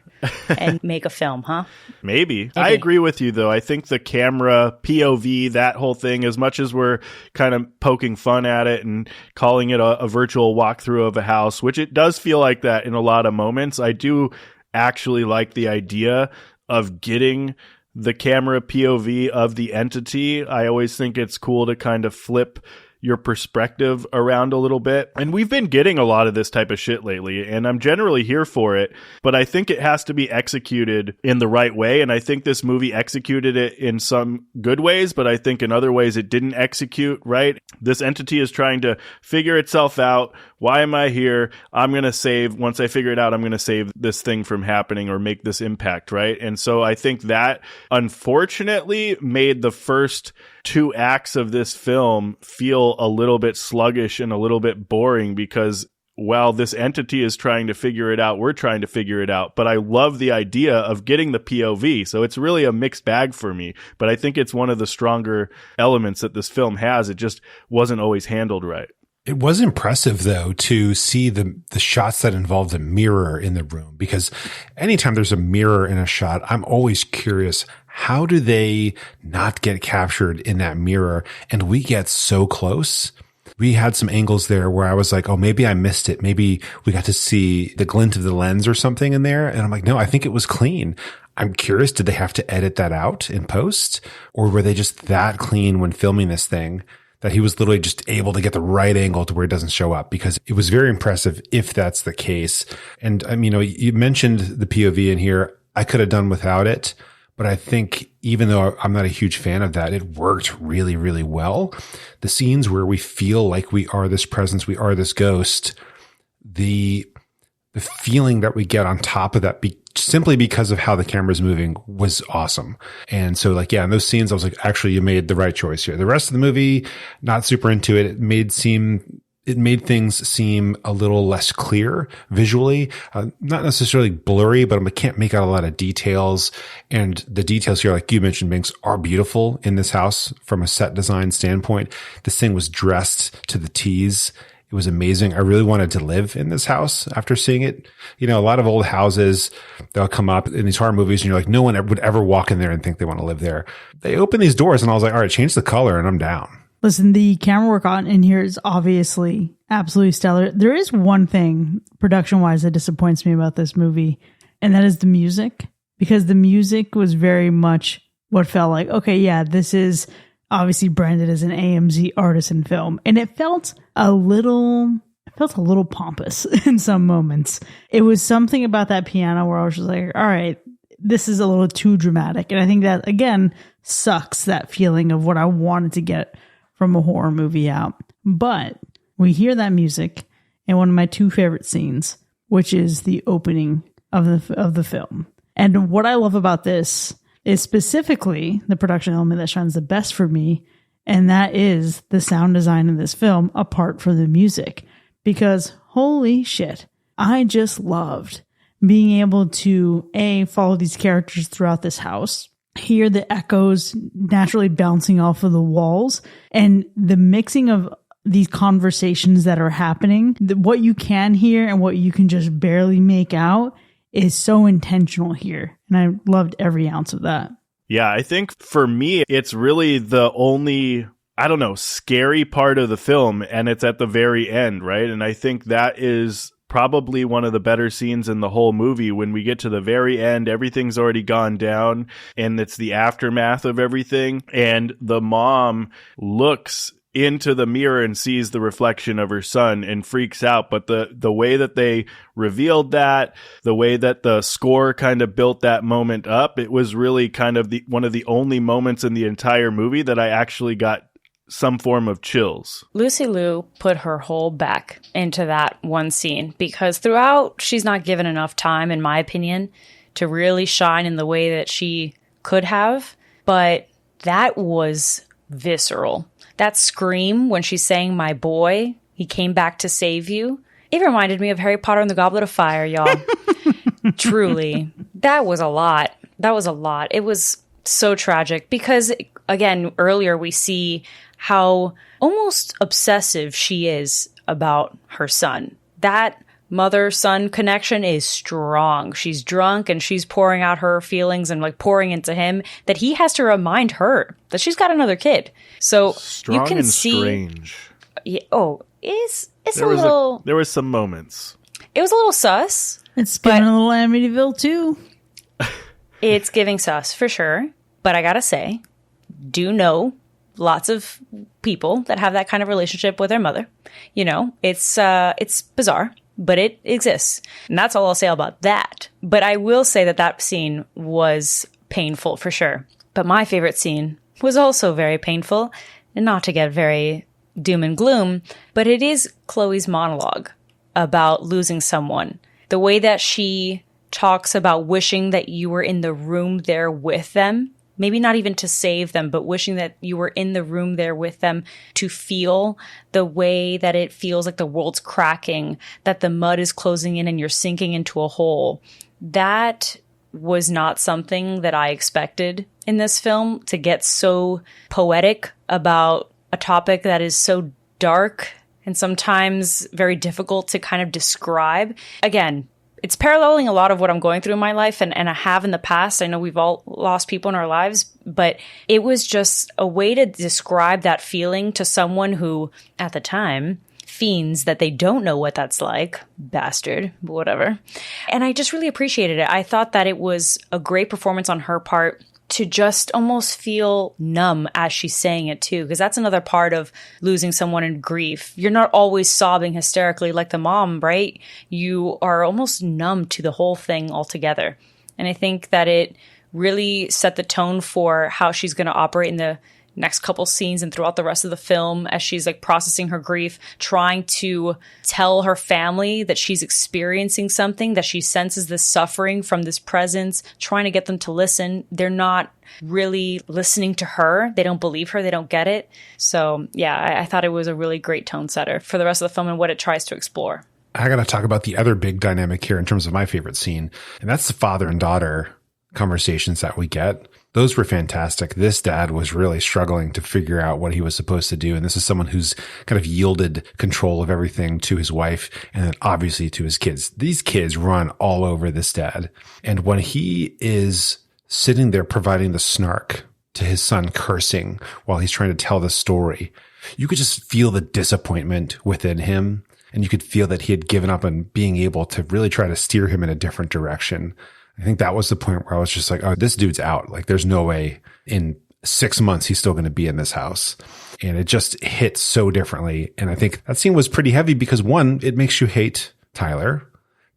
and make a film, huh? Maybe. I agree with you, though. I think the camera, POV, that whole thing, as much as we're kind of poking fun at it and calling it a virtual walkthrough of a house, which it does feel like that in a lot of moments, I do actually like the idea of getting the camera POV of the entity. I always think it's cool to kind of flip your perspective around a little bit. And we've been getting a lot of this type of shit lately, and I'm generally here for it, but I think it has to be executed in the right way. And I think this movie executed it in some good ways, but I think in other ways it didn't execute right. This entity is trying to figure itself out. Why am I here? I'm going to save, once I figure it out, I'm going to save this thing from happening or make this impact, right? And so I think that unfortunately made the first 2 acts of this film feel a little bit sluggish and a little bit boring because while this entity is trying to figure it out, we're trying to figure it out. But I love the idea of getting the POV. So it's really a mixed bag for me. But I think it's one of the stronger elements that this film has. It just wasn't always handled right. It was impressive, though, to see the shots that involved a mirror in the room, because anytime there's a mirror in a shot, I'm always curious, how do they not get captured in that mirror? And we get so close. We had some angles there where I was like, oh, maybe I missed it. Maybe we got to see the glint of the lens or something in there. And I'm like, no, I think it was clean. I'm curious, did they have to edit that out in post? Or were they just that clean when filming this thing that he was literally just able to get the right angle to where it doesn't show up? Because it was very impressive if that's the case. And you mentioned the POV in here. I could have done without it, but I think even though I'm not a huge fan of that, it worked really, really well. The scenes where we feel like we are this presence, we are this ghost, the feeling that we get on top of that simply because of how the camera's moving was awesome. And so in those scenes, I was like, actually, you made the right choice here. The rest of the movie, not super into it. It made things seem a little less clear visually, not necessarily blurry, but I can't make out a lot of details. And the details here, like you mentioned, Binks, are beautiful in this house from a set design standpoint. This thing was dressed to the T's. It was amazing. I really wanted to live in this house after seeing it. A lot of old houses, they'll come up in these horror movies and you're like, no one would ever walk in there and think they want to live there. They open these doors and I was like, all right, change the color and I'm down. Listen, the camera work on in here is obviously absolutely stellar. There is one thing production-wise that disappoints me about this movie, and that is the music, because the music was very much what felt like, okay, yeah, this is obviously branded as an AMZ artisan film, and it felt a little pompous in some moments. It was something about that piano where I was just like, all right, this is a little too dramatic. And I think that, again, sucks that feeling of what I wanted to get from a horror movie out. But we hear that music in one of my two favorite scenes, which is the opening of the film. And what I love about this is specifically the production element that shines the best for me, and that is the sound design of this film apart from the music. Because holy shit, I just loved being able to follow these characters throughout this house, hear the echoes naturally bouncing off of the walls, and the mixing of these conversations that are happening. What you can hear and what you can just barely make out is so intentional here. And I loved every ounce of that. Yeah, I think for me, it's really the only, I don't know, scary part of the film, and it's at the very end, right? And I think that is probably one of the better scenes in the whole movie. When we get to the very end, everything's already gone down, and it's the aftermath of everything. And the mom looks into the mirror and sees the reflection of her son and freaks out. But the way that they revealed that, the way that the score kind of built that moment up, it was really kind of one of the only moments in the entire movie that I actually got some form of chills. Lucy Liu put her whole back into that one scene, because throughout she's not given enough time, in my opinion, to really shine in the way that she could have. But that was visceral. That scream when she's saying, "My boy, he came back to save you." It reminded me of Harry Potter and the Goblet of Fire, y'all. Truly. That was a lot. It was so tragic because, again, earlier we see how almost obsessive she is about her son. That mother-son connection is strong. She's drunk and she's pouring out her feelings and like pouring into him, that he has to remind her that she's got another kid. So strong you can and see, strange. Yeah, it's there a little. There was some moments. It was a little sus. It's giving a little Amityville too. It's giving sus for sure. But I gotta say, do know lots of people that have that kind of relationship with their mother. You know, it's bizarre, but it exists. And that's all I'll say about that. But I will say that scene was painful for sure. But my favorite scene was also very painful, and not to get very doom and gloom, but it is Chloe's monologue about losing someone. The way that she talks about wishing that you were in the room there with them, maybe not even to save them, but wishing that you were in the room there with them to feel the way that it feels like the world's cracking, that the mud is closing in and you're sinking into a hole. That was not something that I expected in this film, to get so poetic about a topic that is so dark and sometimes very difficult to kind of describe. Again, it's paralleling a lot of what I'm going through in my life, and I have in the past. I know we've all lost people in our lives, but it was just a way to describe that feeling to someone who, at the time, fiends that they don't know what that's like. Bastard, whatever. And I just really appreciated it. I thought that it was a great performance on her part to just almost feel numb as she's saying it too, because that's another part of losing someone in grief. You're not always sobbing hysterically like the mom, right? You are almost numb to the whole thing altogether. And I think that it really set the tone for how she's going to operate in the next couple scenes and throughout the rest of the film, as she's like processing her grief, trying to tell her family that she's experiencing something, that she senses this suffering from this presence, trying to get them to listen. They're not really listening to her. They don't believe her. They don't get it. So yeah, I thought it was a really great tone setter for the rest of the film and what it tries to explore. I got to talk about the other big dynamic here in terms of my favorite scene, and that's the father and daughter conversations that we get. Those were fantastic. This dad was really struggling to figure out what he was supposed to do. And this is someone who's kind of yielded control of everything to his wife and then obviously to his kids. These kids run all over this dad. And when he is sitting there providing the snark to his son, cursing while he's trying to tell the story, you could just feel the disappointment within him. And you could feel that he had given up on being able to really try to steer him in a different direction. I think that was the point where I was just like, oh, this dude's out. Like, there's no way in 6 months he's still going to be in this house. And it just hit so differently. And I think that scene was pretty heavy because, one, it makes you hate Tyler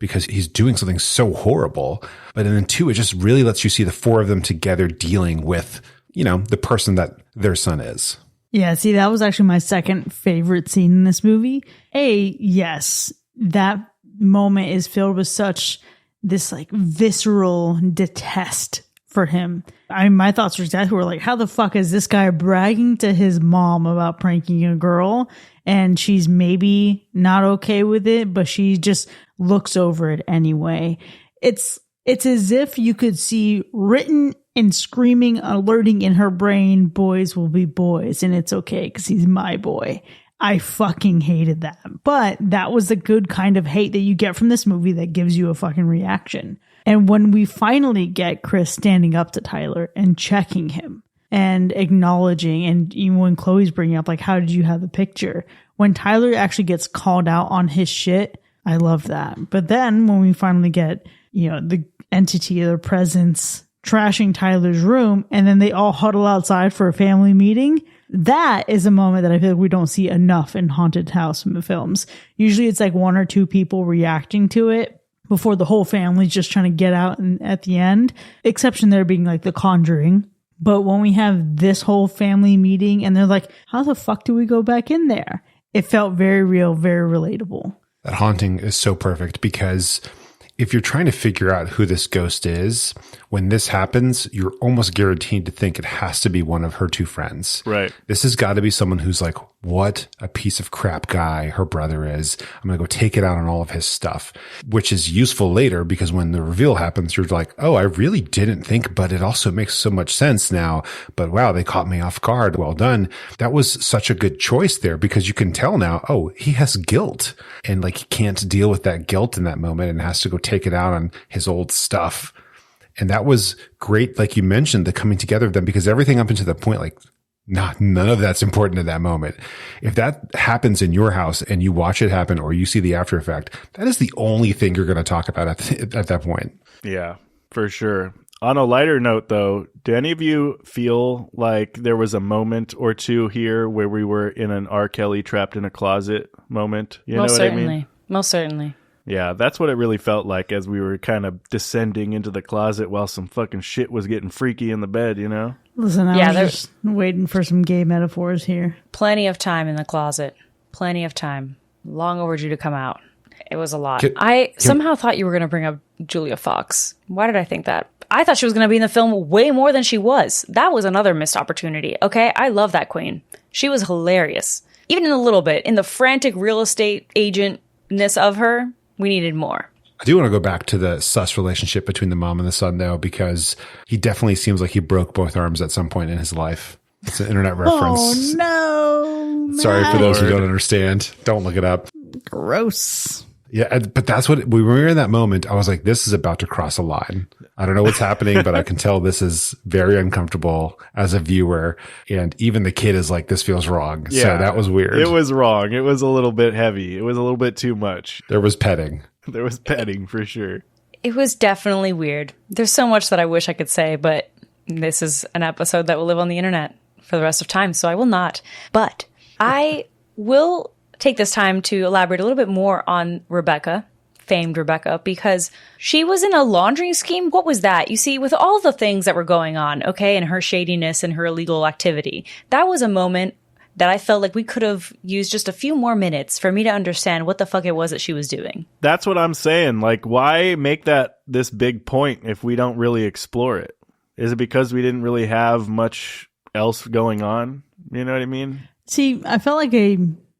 because he's doing something so horrible. But then 2, it just really lets you see the 4 of them together dealing with, the person that their son is. Yeah, see, that was actually my second favorite scene in this movie. Yes, that moment is filled with such this like visceral detest for him. I mean, my thoughts were exactly like, how the fuck is this guy bragging to his mom about pranking a girl? And she's maybe not okay with it, but she just looks over it anyway. It's as if you could see written and screaming, alerting in her brain, boys will be boys, and it's okay because he's my boy. I fucking hated that. But that was the good kind of hate that you get from this movie that gives you a fucking reaction. And when we finally get Chris standing up to Tyler and checking him and acknowledging, and even when Chloe's bringing up, like, how did you have the picture? When Tyler actually gets called out on his shit, I love that. But then when we finally get, the entity of their presence trashing Tyler's room, and then they all huddle outside for a family meeting, that is a moment that I feel like we don't see enough in haunted house films. Usually it's like 1 or 2 people reacting to it before the whole family's just trying to get out and at the end. Exception there being like The Conjuring. But when we have this whole family meeting and they're like, how the fuck do we go back in there? It felt very real, very relatable. That haunting is so perfect because if you're trying to figure out who this ghost is, when this happens, you're almost guaranteed to think it has to be one of her 2 friends. Right. This has got to be someone who's like, what a piece of crap guy her brother is. I'm going to go take it out on all of his stuff, which is useful later because when the reveal happens, you're like, oh, I really didn't think, but it also makes so much sense now. But wow, they caught me off guard. Well done. That was such a good choice there because you can tell now, oh, he has guilt and like he can't deal with that guilt in that moment and has to go take it out on his old stuff. And that was great. Like you mentioned, the coming together of them, because everything up until that point, like, none of that's important at that moment. If that happens in your house and you watch it happen or you see the after effect, that is the only thing you're going to talk about at that point. Yeah, for sure. On a lighter note, though, do any of you feel like there was a moment or two here where we were in an R. Kelly trapped in a closet moment? You know what I mean? Most certainly. Yeah, that's what it really felt like as we were kind of descending into the closet while some fucking shit was getting freaky in the bed, Listen, I was just waiting for some gay metaphors here. Plenty of time in the closet. Plenty of time. Long overdue to come out. It was a lot. I somehow thought you were going to bring up Julia Fox. Why did I think that? I thought she was going to be in the film way more than she was. That was another missed opportunity. Okay, I love that queen. She was hilarious. Even in a little bit. In the frantic real estate agentness of her, we needed more. I do want to go back to the sus relationship between the mom and the son, though, because he definitely seems like he broke both arms at some point in his life. It's an internet reference. Oh, no. Sorry for those who don't understand. Don't look it up. Gross. Yeah, but that's what we were in that moment. I was like, this is about to cross a line. I don't know what's happening, but I can tell this is very uncomfortable as a viewer. And even the kid is like, this feels wrong. Yeah, so that was weird. It was wrong. It was a little bit heavy. It was a little bit too much. There was petting. There was petting for sure. It was definitely weird. There's so much that I wish I could say, but this is an episode that will live on the internet for the rest of time, so I will not. But I will take this time to elaborate a little bit more on Rebecca, famed Rebecca, because she was in a laundering scheme. What was that? You see, with all the things that were going on, okay, and her shadiness and her illegal activity, that was a moment that I felt like we could have used just a few more minutes for me to understand what the fuck it was that she was doing. That's what I'm saying. Like, why make that this big point if we don't really explore it? Is it because we didn't really have much else going on? You know what I mean? See, I felt like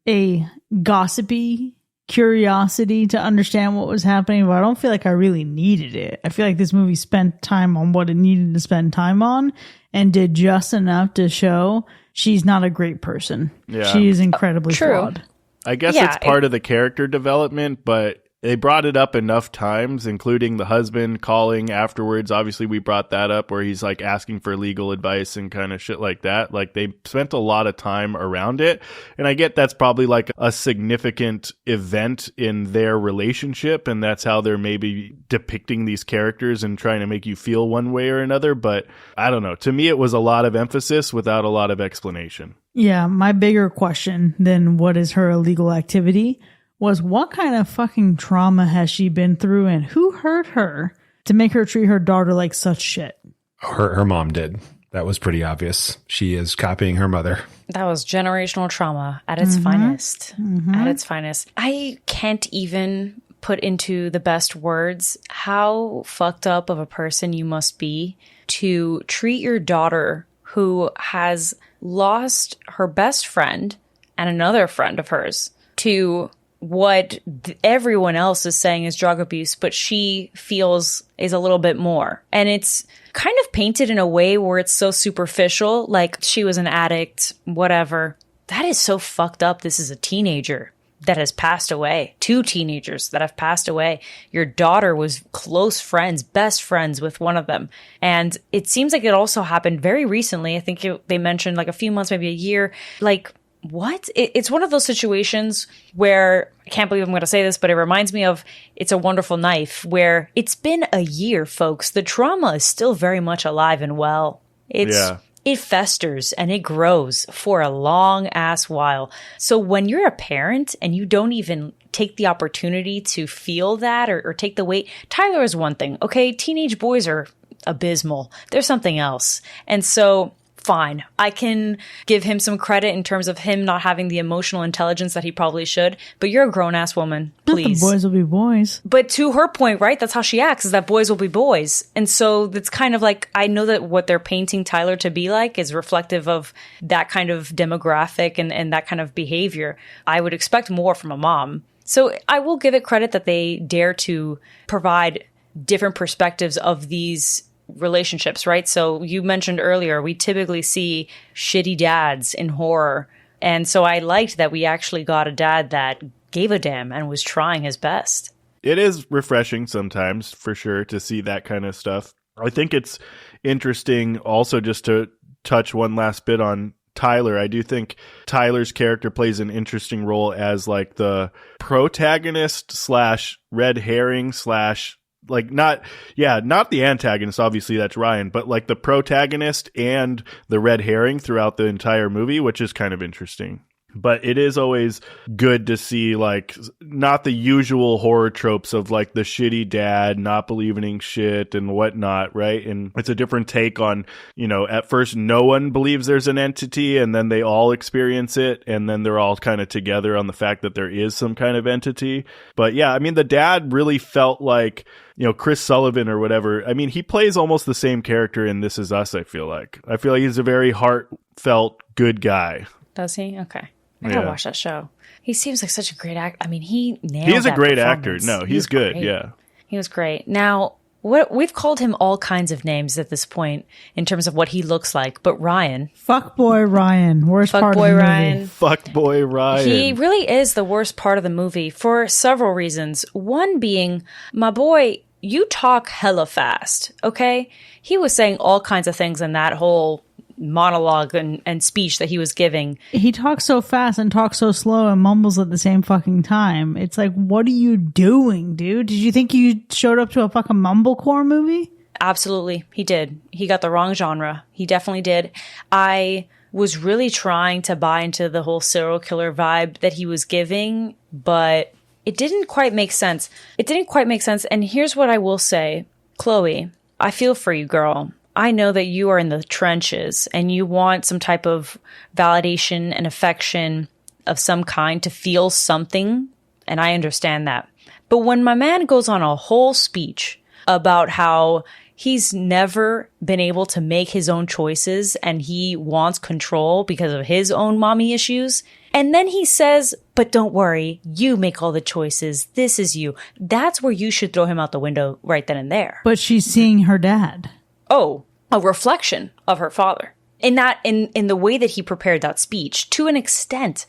a gossipy curiosity to understand what was happening, but I don't feel like I really needed it. I feel like this movie spent time on what it needed to spend time on and did just enough to show she's not a great person. Yeah. She is incredibly flawed. I guess it's part of the character development, but they brought it up enough times, including the husband calling afterwards. Obviously, we brought that up where he's like asking for legal advice and kind of shit like that. Like, they spent a lot of time around it. And I get that's probably like a significant event in their relationship. And that's how they're maybe depicting these characters and trying to make you feel one way or another. But I don't know. To me, it was a lot of emphasis without a lot of explanation. Yeah, my bigger question than what is her illegal activity was what kind of fucking trauma has she been through and who hurt her to make her treat her daughter like such shit? Her mom did. That was pretty obvious. She is copying her mother. That was generational trauma at its finest. At its finest. I can't even put into the best words how fucked up of a person you must be to treat your daughter who has lost her best friend and another friend of hers to what everyone else is saying is drug abuse, but she feels is a little bit more. And it's kind of painted in a way where it's so superficial, like she was an addict, whatever. That is so fucked up. This is a teenager that has passed away. 2 teenagers that have passed away. Your daughter was close friends, best friends with one of them. And it seems like it also happened very recently. I think they mentioned like a few months, maybe a year. Like, what? It's one of those situations where, I can't believe I'm going to say this, but it reminds me of It's a Wonderful Knife, where it's been a year, folks. The trauma is still very much alive and well. It festers and it grows for a long ass while. So when you're a parent and you don't even take the opportunity to feel that or take the weight, Tyler is one thing, okay? Teenage boys are abysmal. There's something else. And so fine. I can give him some credit in terms of him not having the emotional intelligence that he probably should, but you're a grown-ass woman. Please. The boys will be boys. But to her point, right, that's how she acts, is that boys will be boys. And so it's kind of like, I know that what they're painting Tyler to be like is reflective of that kind of demographic and that kind of behavior. I would expect more from a mom. So I will give it credit that they dare to provide different perspectives of these relationships, right? So you mentioned earlier, we typically see shitty dads in horror. And so I liked that we actually got a dad that gave a damn and was trying his best. It is refreshing sometimes, for sure, to see that kind of stuff. I think it's interesting also, just to touch one last bit on Tyler. I do think Tyler's character plays an interesting role as like the protagonist slash red herring slash like not the antagonist, obviously that's Ryan, but like the protagonist and the red herring throughout the entire movie, which is kind of interesting. But it is always good to see like not the usual horror tropes of like the shitty dad not believing shit and whatnot, right? And it's a different take on, you know, at first no one believes there's an entity and then they all experience it and then they're all kind of together on the fact that there is some kind of entity. But yeah, I mean, the dad really felt like, you know, Chris Sullivan or whatever. I mean, he plays almost the same character in This Is Us, I feel like. I feel like he's a very heartfelt, good guy. Does he? Okay. I gotta watch that show. He seems like such a great actor. I mean, he nailed He is a that great actor. No, he's good. Great. Yeah. He was great. Now, we've called him all kinds of names at this point in terms of what he looks like, but Ryan. Fuckboy Ryan. Worst part of the movie. Fuckboy Ryan. He really is the worst part of the movie for several reasons. One being, my boy, you talk hella fast, okay? He was saying all kinds of things in that whole monologue and speech that he was giving. He talks so fast and talks so slow and mumbles at the same fucking time. It's like, what are you doing, dude? Did you think you showed up to a fucking mumblecore movie? Absolutely. He did. He got the wrong genre. He definitely did. I was really trying to buy into the whole serial killer vibe that he was giving, but it didn't quite make sense. And here's what I will say. Chloe, I feel for you, girl. I know that you are in the trenches and you want some type of validation and affection of some kind to feel something. And I understand that. But when my man goes on a whole speech about how he's never been able to make his own choices and he wants control because of his own mommy issues, and then he says, but don't worry, you make all the choices. This is you. That's where you should throw him out the window right then and there. But she's seeing her dad. Oh, a reflection of her father. In the way that he prepared that speech, to an extent,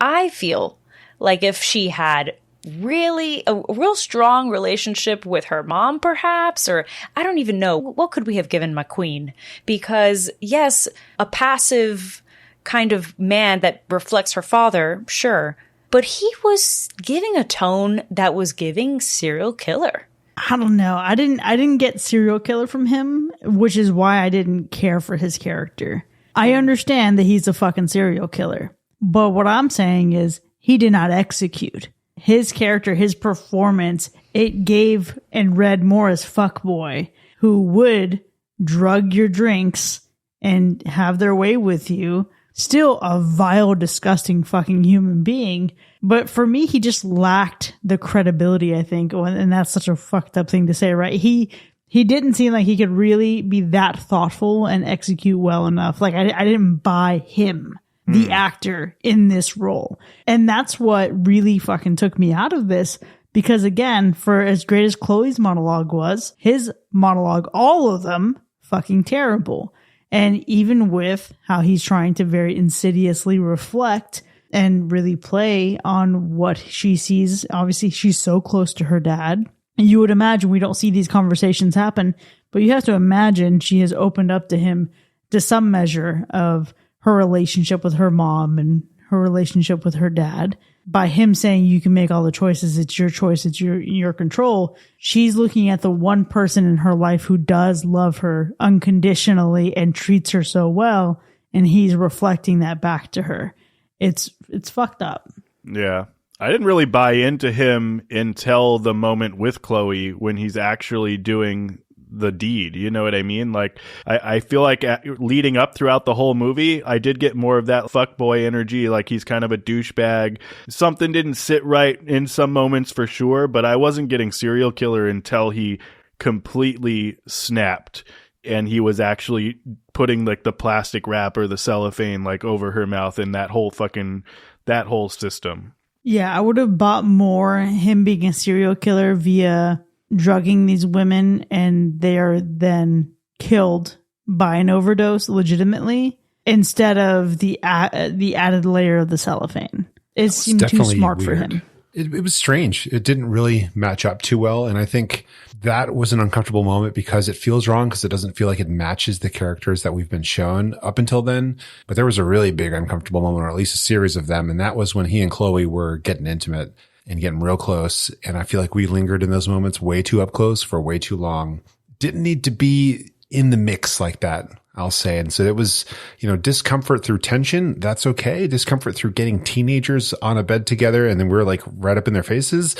I feel like if she had really a real strong relationship with her mom, perhaps, or I don't even know, what could we have given my queen? Because yes, a passive kind of man that reflects her father, sure, but he was giving a tone that was giving serial killer. I don't know. I didn't get serial killer from him, which is why I didn't care for his character. I understand that he's a fucking serial killer, but what I'm saying is he did not execute. his character, his performance, it gave and read more as fuckboy, who would drug your drinks and have their way with you. Still a vile, disgusting fucking human being. But for me, he just lacked the credibility, I think. And that's such a fucked up thing to say, right? He didn't seem like he could really be that thoughtful and execute well enough. Like I didn't buy him, the actor, in this role. And that's what really fucking took me out of this. Because again, for as great as Chloe's monologue was, his monologue, all of them, fucking terrible. And even with how he's trying to very insidiously reflect and really play on what she sees, obviously she's so close to her dad. And you would imagine we don't see these conversations happen, but you have to imagine she has opened up to him to some measure of her relationship with her mom and her relationship with her dad. By him saying you can make all the choices, it's your choice, it's your control, she's looking at the one person in her life who does love her unconditionally and treats her so well, and he's reflecting that back to her. It's fucked up. Yeah. I didn't really buy into him until the moment with Chloe when he's actually doing the deed. You know what I mean? Like, I feel like leading up throughout the whole movie, I did get more of that fuckboy energy. Like, he's kind of a douchebag. Something didn't sit right in some moments for sure, but I wasn't getting serial killer until he completely snapped and he was actually putting like the plastic wrap or the cellophane like over her mouth and that whole system. Yeah, I would have bought more him being a serial killer via drugging these women and they are then killed by an overdose legitimately instead of the added layer of the cellophane. It seemed too smart weird for him. It was strange. It didn't really match up too well. And I think that was an uncomfortable moment because it feels wrong because it doesn't feel like it matches the characters that we've been shown up until then. But there was a really big uncomfortable moment, or at least a series of them. And that was when he and Chloe were getting intimate and getting real close. And I feel like we lingered in those moments way too up close for way too long. Didn't need to be in the mix like that, I'll say. And so it was, discomfort through tension. That's okay. Discomfort through getting teenagers on a bed together and then we're like right up in their faces.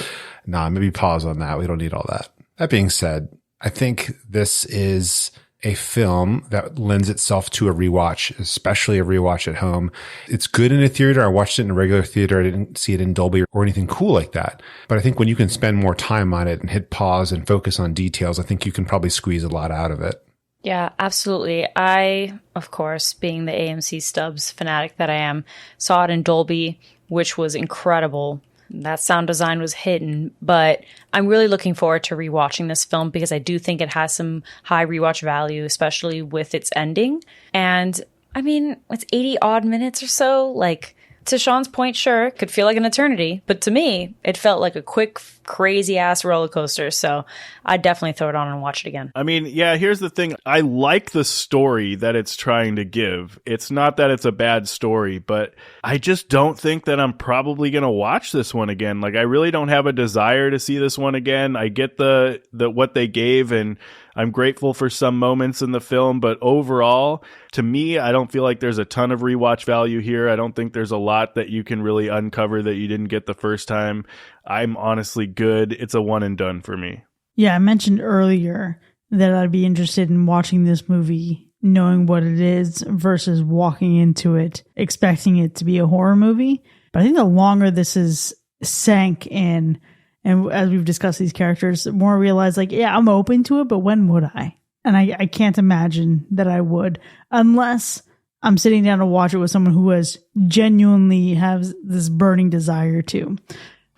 Nah, maybe pause on that. We don't need all that. That being said, I think this is a film that lends itself to a rewatch, especially a rewatch at home. It's good in a theater. I watched it in a regular theater. I didn't see it in Dolby or anything cool like that. But I think when you can spend more time on it and hit pause and focus on details, I think you can probably squeeze a lot out of it. Yeah, absolutely. I, of course, being the AMC Stubbs fanatic that I am, saw it in Dolby, which was incredible. That sound design was hidden, but I'm really looking forward to rewatching this film because I do think it has some high rewatch value, especially with its ending. And I mean, it's 80 odd minutes or so. Like, to Sean's point, sure, could feel like an eternity, but to me, it felt like a quick, crazy ass roller coaster. So I'd definitely throw it on and watch it again. I mean, yeah, here's the thing. I like the story that it's trying to give. It's not that it's a bad story, but I just don't think that I'm probably going to watch this one again. Like, I really don't have a desire to see this one again. I get the what they gave, and I'm grateful for some moments in the film, but overall, to me, I don't feel like there's a ton of rewatch value here. I don't think there's a lot that you can really uncover that you didn't get the first time. I'm honestly good. It's a one and done for me. Yeah, I mentioned earlier that I'd be interested in watching this movie knowing what it is versus walking into it expecting it to be a horror movie. But I think the longer this is sank in, and as we've discussed these characters, the more I realize, like, yeah, I'm open to it, but when would I? And I can't imagine that I would, unless I'm sitting down to watch it with someone who has genuinely has this burning desire to.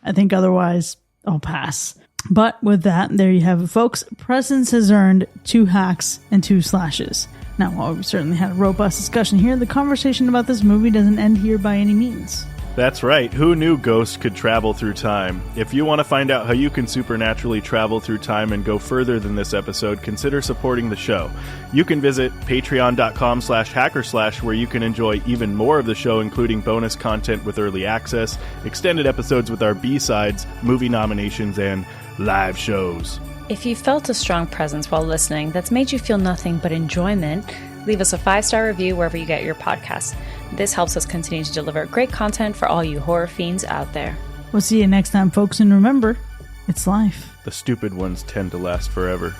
I think otherwise I'll pass. But with that, there you have it, folks. Presence has earned 2 hacks and 2 slashes. Now, while we've certainly had a robust discussion here, the conversation about this movie doesn't end here by any means. That's right. Who knew ghosts could travel through time? If you want to find out how you can supernaturally travel through time and go further than this episode, consider supporting the show. You can visit patreon.com/hackerslash, where you can enjoy even more of the show, including bonus content with early access, extended episodes with our B-sides, movie nominations, and live shows. If you felt a strong presence while listening that's made you feel nothing but enjoyment, leave us a 5-star review wherever you get your podcasts. This helps us continue to deliver great content for all you horror fiends out there. We'll see you next time, folks. And remember, it's life. The stupid ones tend to last forever.